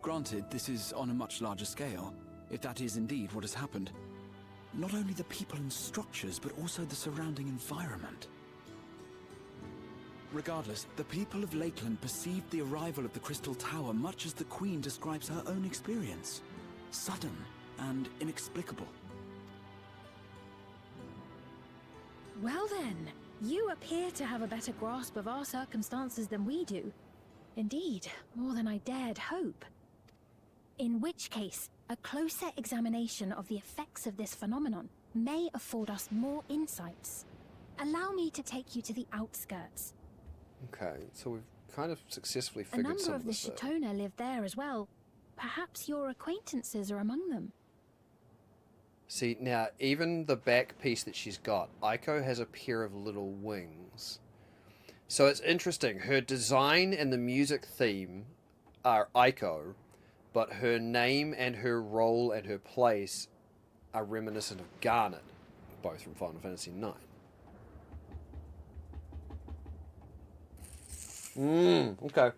Granted, this is on a much larger scale, if that is indeed what has happened. Not only the people and structures, but also the surrounding environment. Regardless, the people of Lakeland perceived the arrival of the Crystal Tower much as the Queen describes her own experience. Sudden and inexplicable. Well then, you appear to have a better grasp of our circumstances than we do. Indeed, more than I dared hope. In which case, a closer examination of the effects of this phenomenon may afford us more insights. Allow me to take you to the outskirts. Okay, so we've kind of successfully A figured number some of the this out. Shatona live there as well. Perhaps your acquaintances are among them. See, now, even the back piece that she's got, Aiko has a pair of little wings. So it's interesting. Her design and the music theme are Aiko, but her name and her role and her place are reminiscent of Garnet, both from Final Fantasy IX. Okay.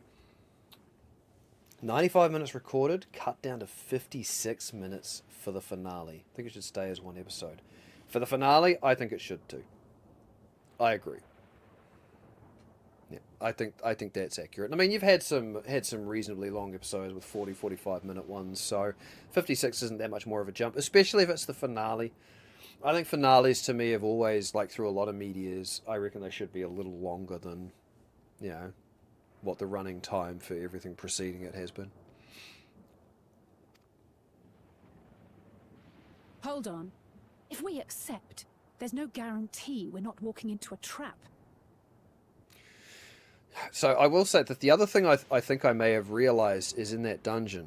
95 minutes recorded, cut down to 56 minutes for the finale. I think it should stay as one episode. For the finale, I think it should too. I agree. Yeah, I think that's accurate. I mean, you've had some reasonably long episodes with 45 minute ones, so 56 isn't that much more of a jump, especially if it's the finale. I think finales to me have always, like through a lot of medias, I reckon they should be a little longer than, you know, what the running time for everything preceding it has been. Hold on. If we accept, there's no guarantee we're not walking into a trap. So I will say that the other thing I think I may have realized is in that dungeon,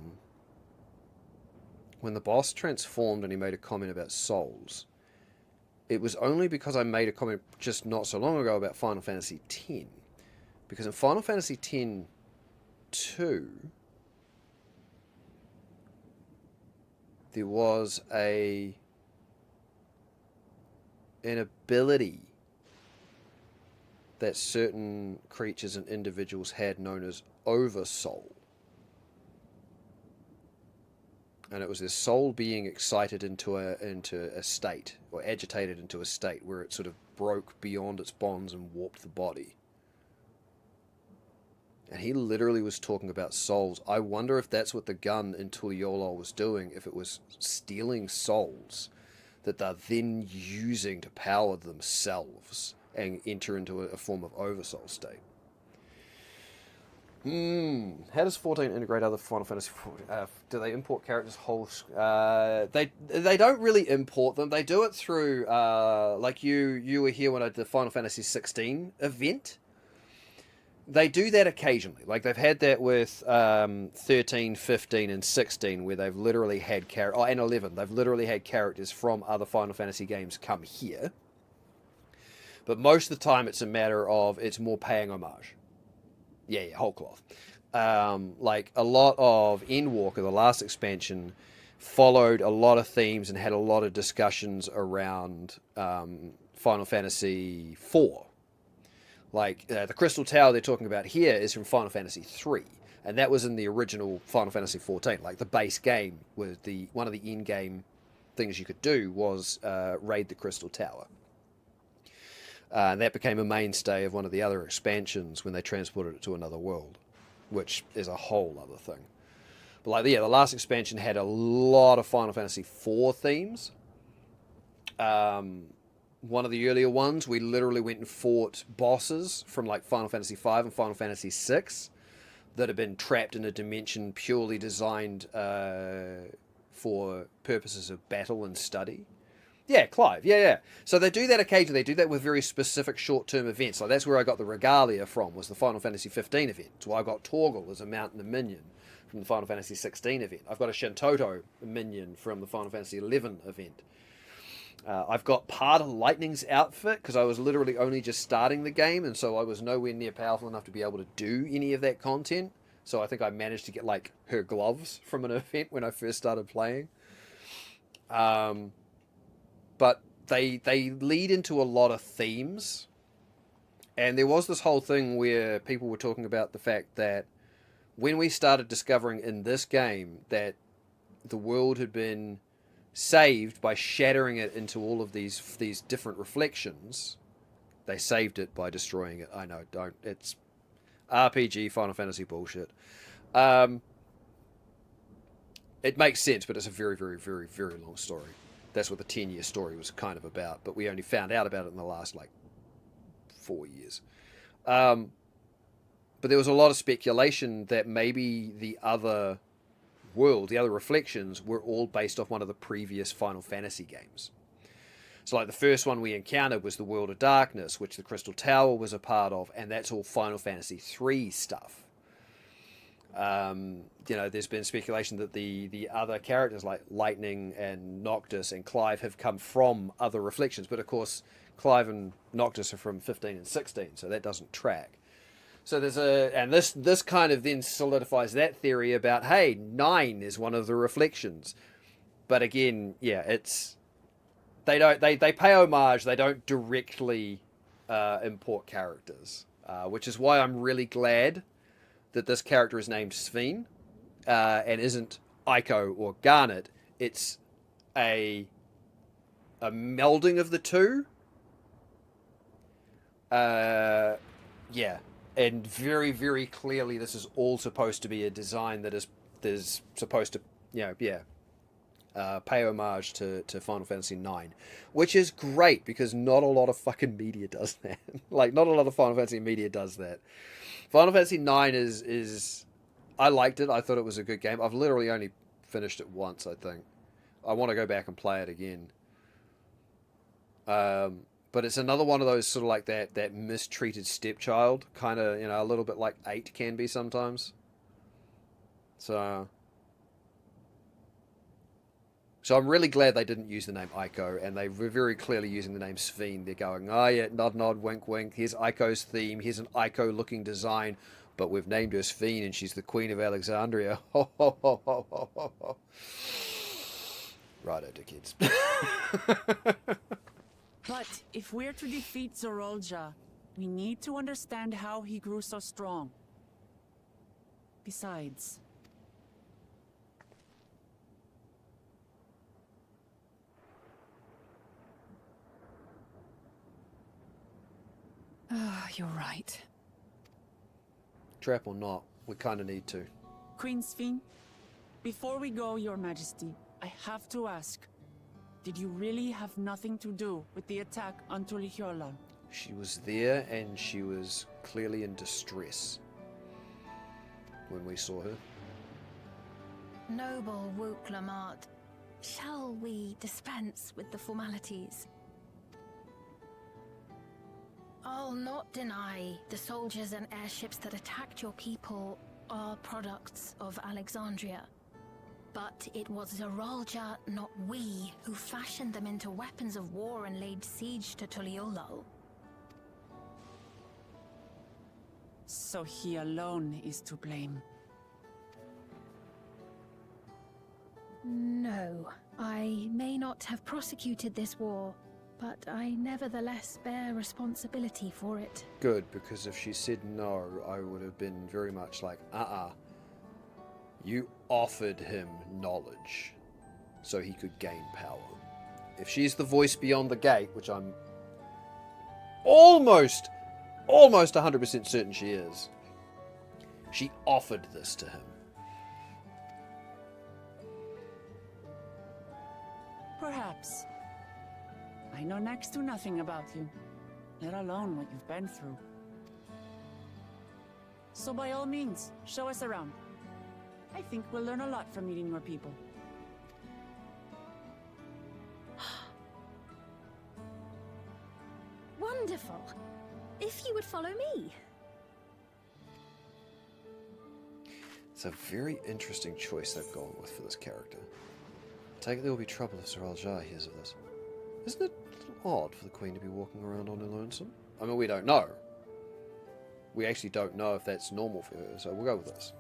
when the boss transformed and he made a comment about souls, it was only because I made a comment just not so long ago about Final Fantasy X. Because in Final Fantasy X-2, there was an ability that certain creatures and individuals had known as Oversoul. And it was this soul being excited into a state, or agitated into a state, where it sort of broke beyond its bonds and warped the body. And he literally was talking about souls. I wonder if that's what the gun in Tuliolol was doing, if it was stealing souls that they're then using to power themselves and enter into a form of oversoul state. How does 14 integrate other Final Fantasy? Do they import characters whole? They don't really import them. They do it through like you were here when I did the Final Fantasy 16 event. They do that occasionally. Like they've had that with 13, 15, and 16, where they've literally had and 11. They've literally had characters from other Final Fantasy games come here. But most of the time, it's a matter of it's more paying homage. Yeah, whole cloth. Like a lot of Endwalker, the last expansion, followed a lot of themes and had a lot of discussions around Final Fantasy 4. Like, the Crystal Tower they're talking about here is from Final Fantasy 3. And that was in the original Final Fantasy 14. Like, the base game, was one of the in-game things you could do was raid the Crystal Tower. And that became a mainstay of one of the other expansions when they transported it to another world, which is a whole other thing. But like, yeah, the last expansion had a lot of Final Fantasy IV themes. One of the earlier ones, we literally went and fought bosses from like Final Fantasy V and Final Fantasy VI that have been trapped in a dimension purely designed for purposes of battle and study. Yeah, Clive. Yeah. So they do that occasionally. They do that with very specific short-term events. Like that's where I got the Regalia from, was the Final Fantasy 15 event. So I got Torgal as a mountain of minion from the Final Fantasy 16 event. I've got a Shintoto minion from the Final Fantasy 11 event. I've got part of Lightning's outfit because I was literally only just starting the game, and so I was nowhere near powerful enough to be able to do any of that content. So I think I managed to get like her gloves from an event when I first started playing. But they lead into a lot of themes, and there was this whole thing where people were talking about the fact that when we started discovering in this game that the world had been saved by shattering it into all of these different reflections. They saved it by destroying it. I know, don't. It's RPG Final Fantasy bullshit. It makes sense, but it's a very, very, very, very long story. That's what the 10-year story was kind of about, but we only found out about it in the last, 4 years. But there was a lot of speculation that maybe the other world, the other reflections, were all based off one of the previous Final Fantasy games. So the first one we encountered was the World of Darkness, which the Crystal Tower was a part of, and that's all Final Fantasy 3 stuff. There's been speculation that the other characters like Lightning and Noctis and Clive have come from other reflections, but of course Clive and Noctis are from 15 and 16, so that doesn't track. So this kind of then solidifies that theory about, hey, 9 is one of the reflections. But again, yeah, they pay homage, they don't directly import characters, which is why I'm really glad that this character is named Sven and isn't Aiko or Garnet. It's a melding of the two. Yeah. And very, very clearly, this is all supposed to be a design that is supposed to, pay homage to Final Fantasy IX, which is great because not a lot of fucking media does that. Not a lot of Final Fantasy media does that. Final Fantasy IX is I liked it. I thought it was a good game. I've literally only finished it once, I think. I want to go back and play it again. But it's another one of those sort of that mistreated stepchild, kind of, a little bit like 8 can be sometimes. So I'm really glad they didn't use the name Aiko, and they were very clearly using the name Sven. They're going, oh yeah, nod nod, wink wink, here's Aiko's theme, here's an Aiko looking design, but we've named her Sven and she's the Queen of Alexandria. Ho ho ho ho ho ho ho. Righto, kids. But if we're to defeat Zorolja, we need to understand how he grew so strong. Besides... You're right. Trap or not, we kind of need to. Queen Sven, before we go, Your Majesty, I have to ask, did you really have nothing to do with the attack on Tulihiola? She was there, and she was clearly in distress when we saw her. Noble Wook Lamart, shall we dispense with the formalities? I'll not deny the soldiers and airships that attacked your people are products of Alexandria. But it was Zorolja, not we, who fashioned them into weapons of war and laid siege to Tuliolo. So he alone is to blame. No, I may not have prosecuted this war, but I nevertheless bear responsibility for it. Good, because if she said no, I would have been very much like, You offered him knowledge so he could gain power. If she's the voice beyond the gate, which I'm almost 100% certain she is, she offered this to him. perhaps. I know next to nothing about you, let alone what you've been through. So by all means, show us around. I think we'll learn a lot from meeting your people. Wonderful. If you would follow me. It's a very interesting choice they've gone with for this character. I take it there will be trouble if Sir Aljaz hears of this. Isn't it a little odd for the Queen to be walking around on her lonesome? I mean, we don't know. We actually don't know if that's normal for her, so we'll go with this.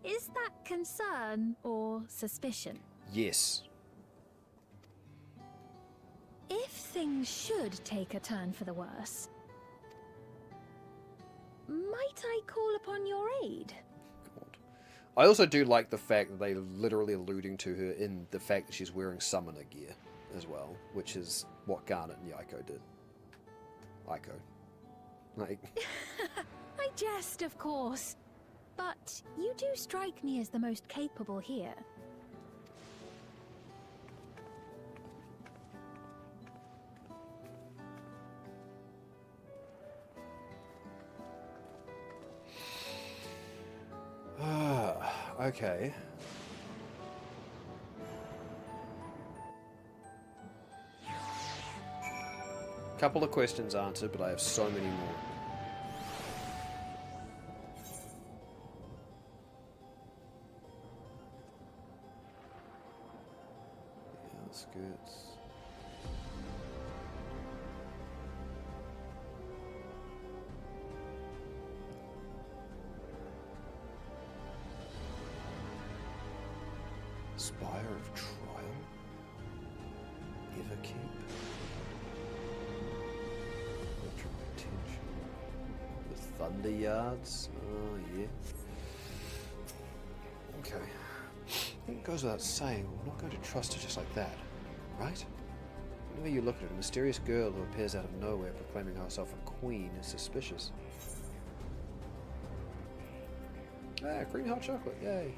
Is that concern or suspicion? Yes. If things should take a turn for the worse, might I call upon your aid? God. I also do like the fact that they're literally alluding to her in the fact that she's wearing summoner gear as well, which is what Garnet and Yaiko did. Aiko. Like... I jest, of course. But you do strike me as the most capable here. Okay. Couple of questions answered, but I have so many more. The outskirts. Spire of Trial? Everkeep? The Thunder Yards? Oh, yeah. Okay. I think it goes without saying, we're not going to trust her just like that, right? Whenever you look at it, a mysterious girl who appears out of nowhere proclaiming herself a queen is suspicious. Ah, creamy hot chocolate, yay.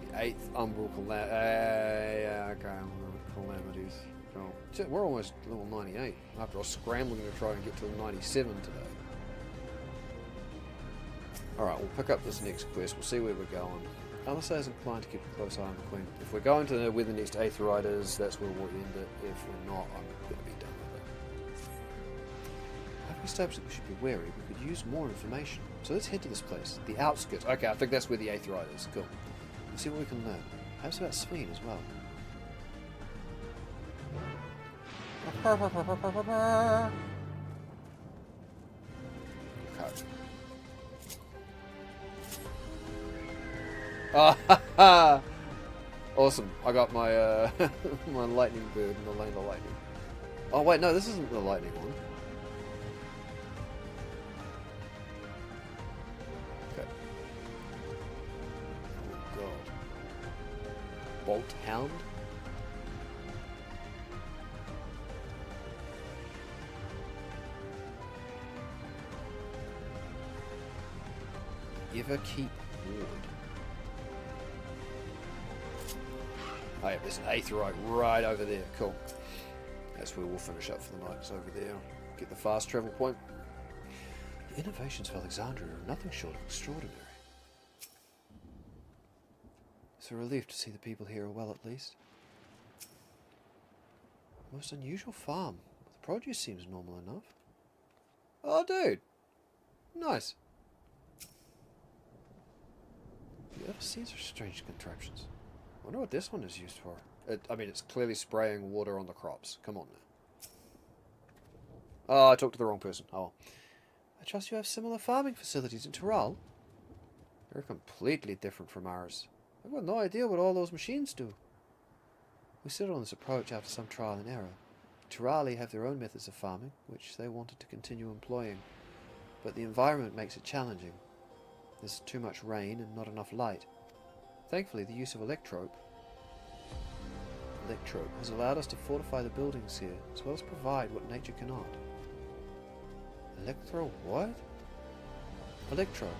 The 8th Umbral Calamities. Oh. We're almost level 98 after I was scrambling to try and get to 97 today. Alright, we'll pick up this next quest. We'll see where we're going. Alisar is inclined to keep a close eye on the Queen. If we're going to where the next Aetheryte is, that's where we'll end it. If we're not, I'm going to be done with it. Having established that we should be wary, we could use more information. So let's head to this place. The outskirts. Okay, I think that's where the Aetheryte is. Cool. We'll see what we can learn. Perhaps about Sphene as well. Okay. Ah, awesome! I got my my lightning bird in the lane of lightning. Oh wait, no, this isn't the lightning one. Okay. Oh god. Bolt Hound. Everkeep Ward. Oh yeah, there's an Aetheryte right over there. Cool. That's where we'll finish up for the night. It's over there. Get the fast travel point. The innovations of Alexandria are nothing short of extraordinary. It's a relief to see the people here are well, at least. Most unusual farm. The produce seems normal enough. Oh, dude. Nice. The other seeds are strange contraptions. I wonder what this one is used for. I mean, it's clearly spraying water on the crops. Come on now. Oh, I talked to the wrong person. Oh well. I trust you have similar farming facilities in Tyrell. They're completely different from ours. I've got no idea what all those machines do. We settled on this approach after some trial and error. Tyrali have their own methods of farming, which they wanted to continue employing. But the environment makes it challenging. There's too much rain and not enough light. Thankfully, the use of electrope... Electrope has allowed us to fortify the buildings here, as well as provide what nature cannot. Electro what? Electrope.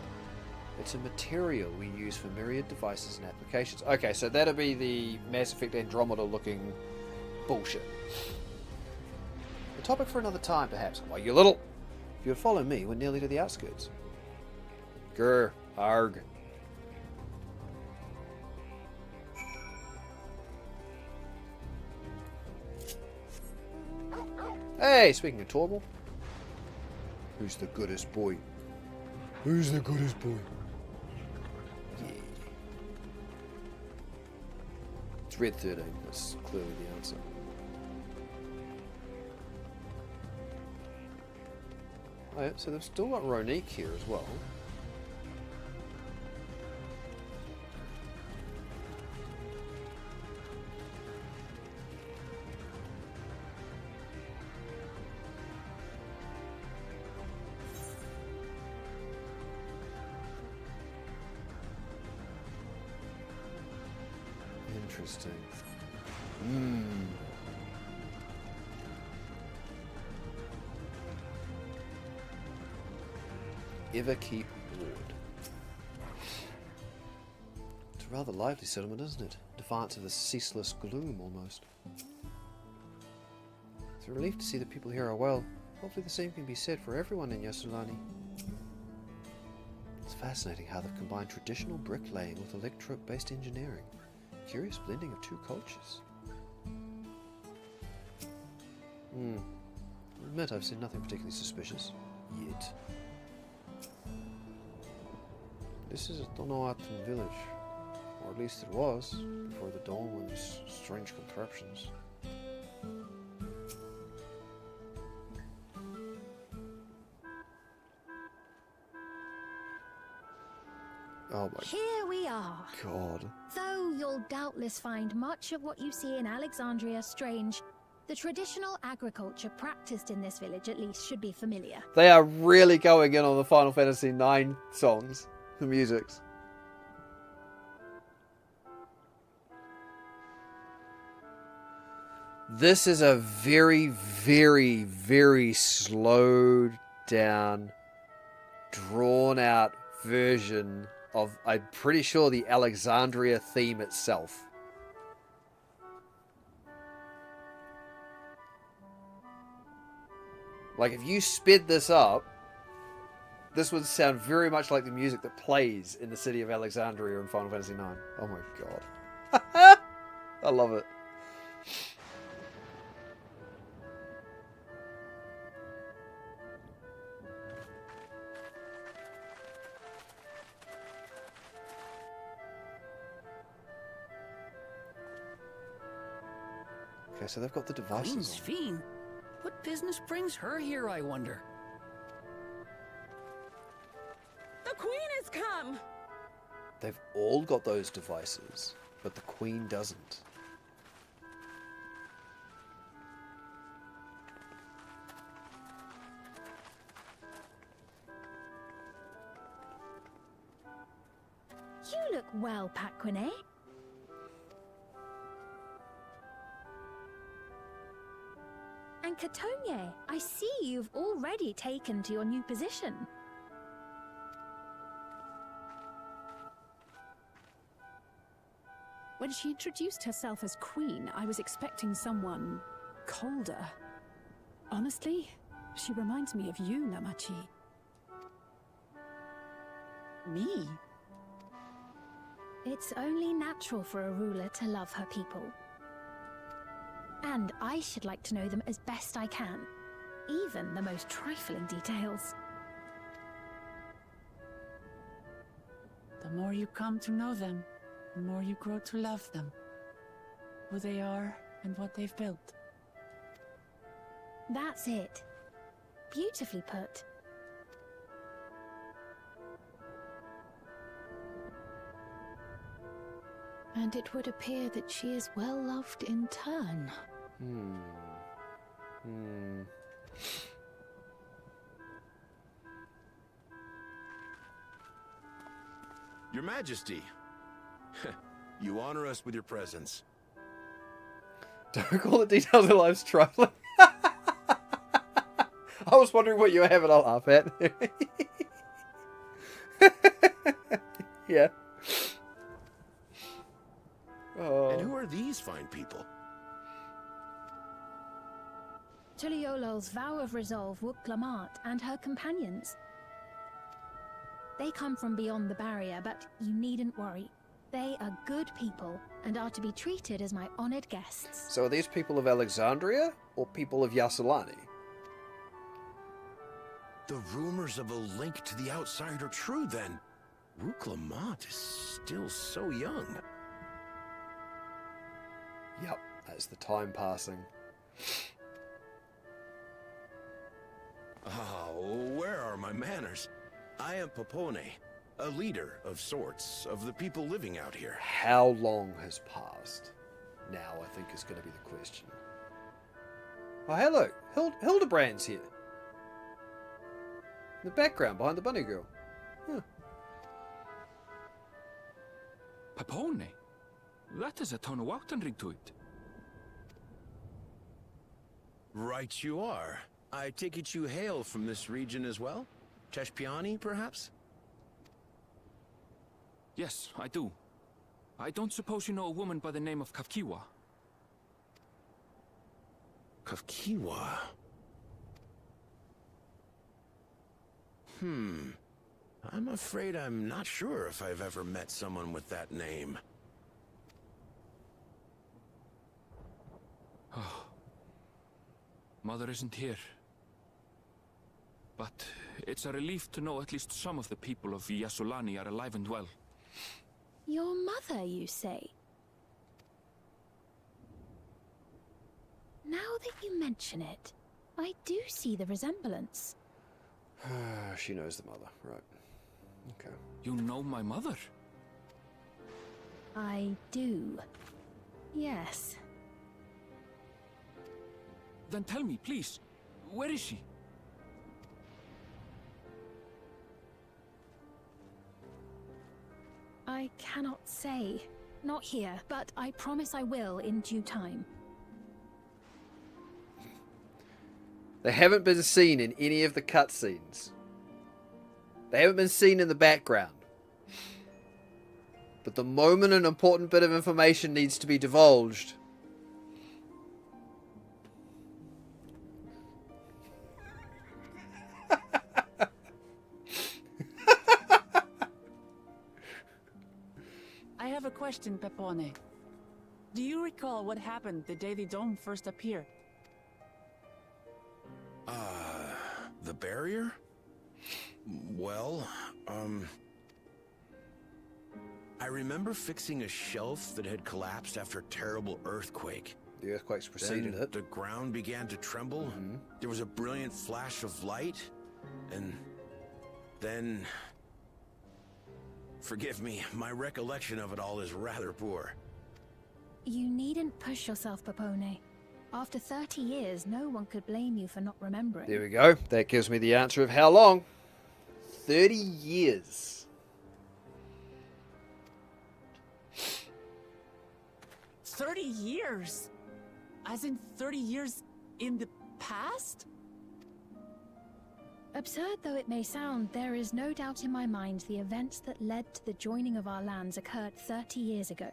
It's a material we use for myriad devices and applications. Okay, so that'll be the Mass Effect Andromeda looking bullshit. A topic for another time, perhaps. Why, you little... If you would follow me, we're nearly to the outskirts. Grr. Arg. Hey, speaking of Torgal. Who's the goodest boy? Who's the goodest boy? Yeah. It's Red 13. That's clearly the answer. Oh, yeah, so they've still got Ronique here as well. Interesting. Ever keep ward. It's a rather lively settlement, isn't it? Defiance of the ceaseless gloom, almost. It's a relief to see the people here are well. Hopefully the same can be said for everyone in Yassulani. It's fascinating how they've combined traditional bricklaying with electrope-based engineering. Curious blending of two cultures. I admit I've seen nothing particularly suspicious. Yet. This is a Donoatan village. Or at least it was, before the Dawnwind's strange contraptions. Oh my Here we are. god. Though you'll doubtless find much of what you see in Alexandria strange, the traditional agriculture practiced in this village at least should be familiar. They are really going in on the Final Fantasy IX songs, the musics. This is a very, very, very slowed down, drawn out version of, I'm pretty sure, the Alexandria theme itself. Like, if you sped this up, this would sound very much like the music that plays in the city of Alexandria in Final Fantasy IX. Oh my god. I love it. Okay, so they've got the devices on. Fiend? What business brings her here, I wonder? The Queen has come! They've all got those devices, but the Queen doesn't. You look well, Paquine. And Catogne, I see you've already taken to your new position. When she introduced herself as queen, I was expecting someone colder. Honestly, she reminds me of you, Namachi. Me? It's only natural for a ruler to love her people. And I should like to know them as best I can, even the most trifling details. The more you come to know them, the more you grow to love them. Who they are and what they've built. That's it. Beautifully put. And it would appear that she is well loved in turn. Your Majesty, you honor us with your presence. Don't call it details of lives trifling. I was wondering what you were having a laugh at. Yeah. Oh. And who are these fine people? Tuliolol's vow of resolve Wuk-Lamart and her companions. They come from beyond the barrier, but you needn't worry. They are good people and are to be treated as my honored guests. So are these people of Alexandria or people of Yassilani? The rumors of a link to the outside are true, then. Wuk-Lamart is still so young. Yep, that's the time passing. Oh, where are my manners? I am Popone, a leader of sorts of the people living out here. How long has passed? Now, I think is going to be the question. Oh, hello. Hildebrand's here. In the background, behind the bunny girl. Huh. Papone? That is a Tonawautan ring to it. Right you are. I take it you hail from this region as well? Teshpiani, perhaps? Yes, I do. I don't suppose you know a woman by the name of Kafkiwa? Kafkiwa? I'm afraid I'm not sure if I've ever met someone with that name. Oh. Mother isn't here. But it's a relief to know at least some of the people of Yassilani are alive and well. Your mother, you say? Now that you mention it, I do see the resemblance. She knows the mother, right. Okay. You know my mother? I do. Yes. Then tell me, please, where is she? I cannot say. Not here, but I promise I will in due time. They haven't been seen in any of the cutscenes. They haven't been seen in the background. But the moment an important bit of information needs to be divulged, I have a question, Pepone. Do you recall what happened the day the dome first appeared? The barrier? Well, I remember fixing a shelf that had collapsed after a terrible earthquake. the earthquakes preceded Then it. the ground began to tremble. There was a brilliant flash of light, and then... Forgive me, my recollection of it all is rather poor. You needn't push yourself, Popone. After 30 years, no one could blame you for not remembering. There we go. That gives me the answer of how long. 30 years. 30 years? As in 30 years in the past? Absurd though it may sound, there is no doubt in my mind the events that led to the joining of our lands occurred 30 years ago.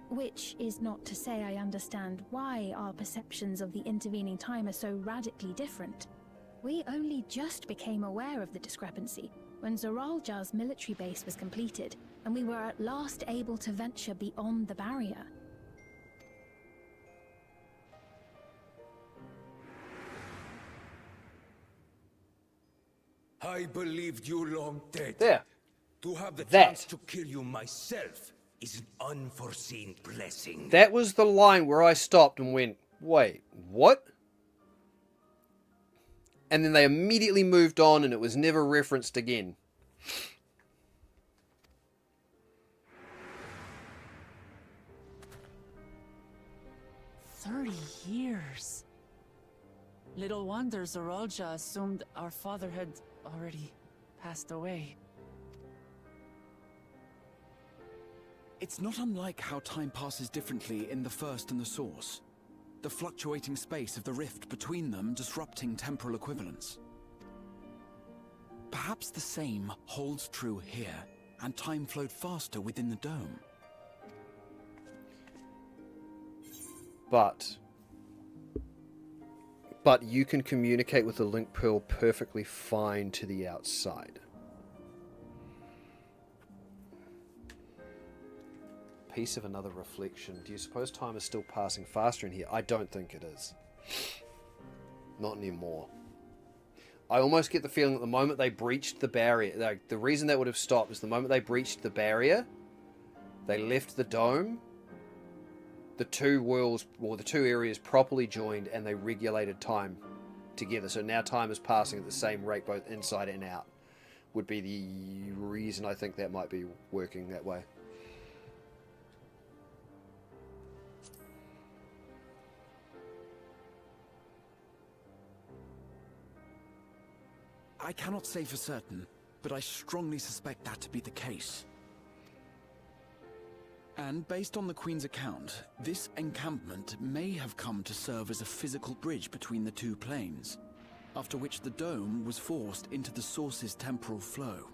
Which is not to say I understand why our perceptions of the intervening time are so radically different. We only just became aware of the discrepancy when Zoralja's military base was completed, and we were at last able to venture beyond the barrier. I believed you long dead. There. To have the That. chance to kill you myself is an unforeseen blessing. That was the line where I stopped and went, wait, what? And then they immediately moved on and it was never referenced again. "30 years. Little wonder Zoralja assumed our father had already passed away. It's not unlike how time passes differently in the First and the Source. The fluctuating space of the rift between them disrupting temporal equivalence. Perhaps the same holds true here, and time flowed faster within the dome. But you can communicate with the Link Pearl perfectly fine to the outside. Piece of another reflection. Do you suppose time is still passing faster in here? I don't think it is. Not anymore. I almost get the feeling that the moment they breached the barrier, like, the reason that would have stopped is the moment they breached the barrier, they left the dome, the two worlds, or the two areas properly joined, and they regulated time together. So now time is passing at the same rate both inside and out. Would be the reason I think that might be working that way. I cannot say for certain, but I strongly suspect that to be the case. And based on the Queen's account, this encampment may have come to serve as a physical bridge between the two planes, after which the dome was forced into the Source's temporal flow.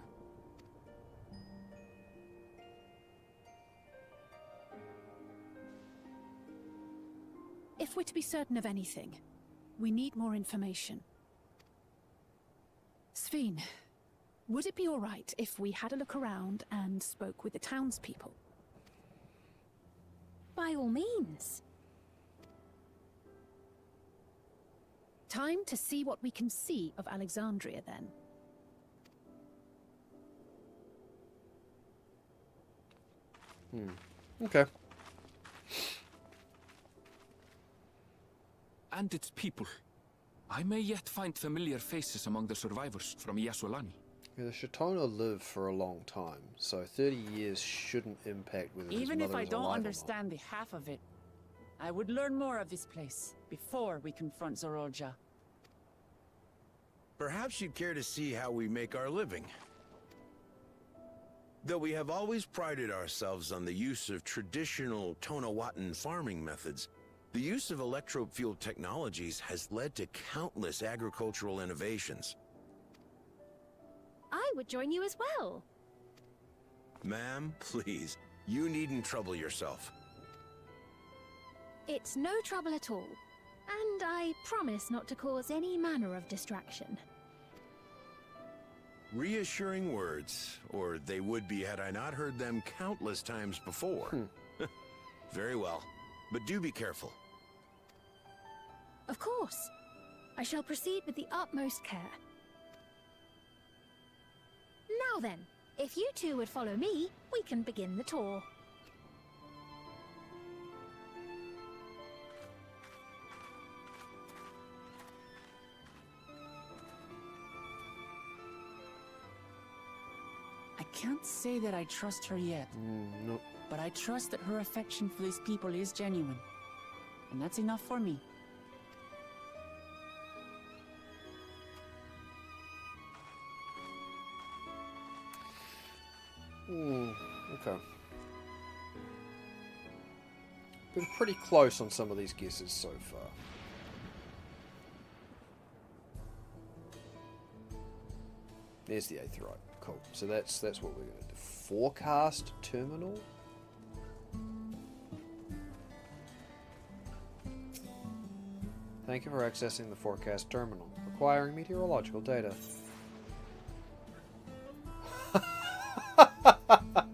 If we're to be certain of anything, we need more information. Sveen, would it be all right if we had a look around and spoke with the townspeople? By all means. Time to see what we can see of Alexandria, then. Okay. And its people. I may yet find familiar faces among the survivors from Yasolani. Yeah, the Shatona live for a long time, so 30 years shouldn't impact whether his Even if mother I is don't alive or understand the half of it, I would learn more of this place before we confront Zorolja. Perhaps you'd care to see how we make our living. Though we have always prided ourselves on the use of traditional Tonawatan farming methods, the use of electro-fueled technologies has led to countless agricultural innovations. I would join you as well. Ma'am, please, you needn't trouble yourself. It's no trouble at all. And I promise not to cause any manner of distraction. Reassuring words, or they would be had I not heard them countless times before. Very well, but do be careful. Of course. I shall proceed with the utmost care. Now then, if you two would follow me, we can begin the tour. I can't say that I trust her yet. No. But I trust that her affection for these people is genuine. And that's enough for me. Okay. Been pretty close on some of these guesses so far. There's the Aetheryte. Cool. So that's what we're going to do. Forecast terminal? Thank you for accessing the forecast terminal. Acquiring meteorological data.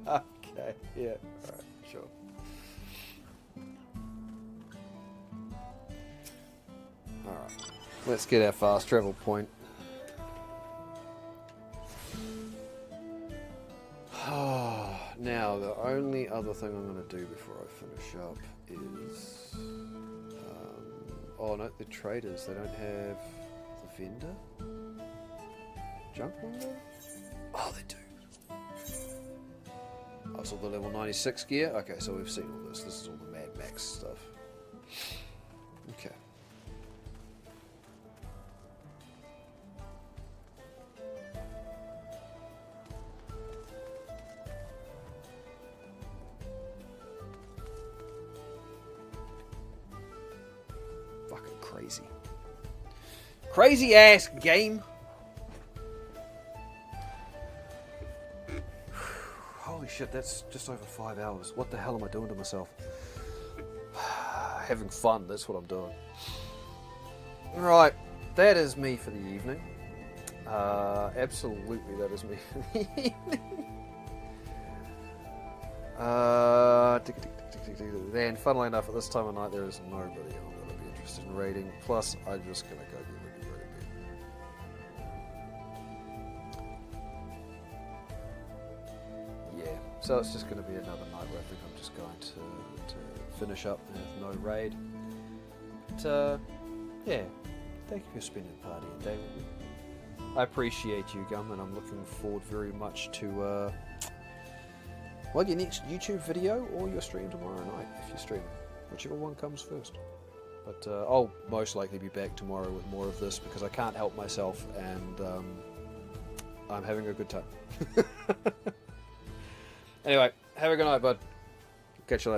Okay, yeah, alright, sure. Alright, let's get our fast travel point. Now, the only other thing I'm going to do before I finish up is... oh no, the traders, they don't have the vendor? Junk window? Oh, they do. I saw the level 96 gear. Okay, so we've seen all this. This is all the Mad Max stuff. Okay. fucking crazy. Crazy ass game. Holy shit, that's just over 5 hours. What the hell am I doing to myself? Having fun, that's what I'm doing. Right, that is me for the evening. Absolutely, that is me for the evening. Then, funnily enough, at this time of night, there is nobody I'm going to be interested in raiding. Plus, I'm just going to go get ready to bed. Yeah, so it's just going to be another night where I think I'm just going to finish up with no raid. But, yeah, thank you for spending the party and day with me. I appreciate you, Gum, and I'm looking forward very much to, well, your next YouTube video or your stream tomorrow night, if you stream, whichever one comes first. But I'll most likely be back tomorrow with more of this because I can't help myself, and I'm having a good time. Anyway, have a good night, bud. Catch you later.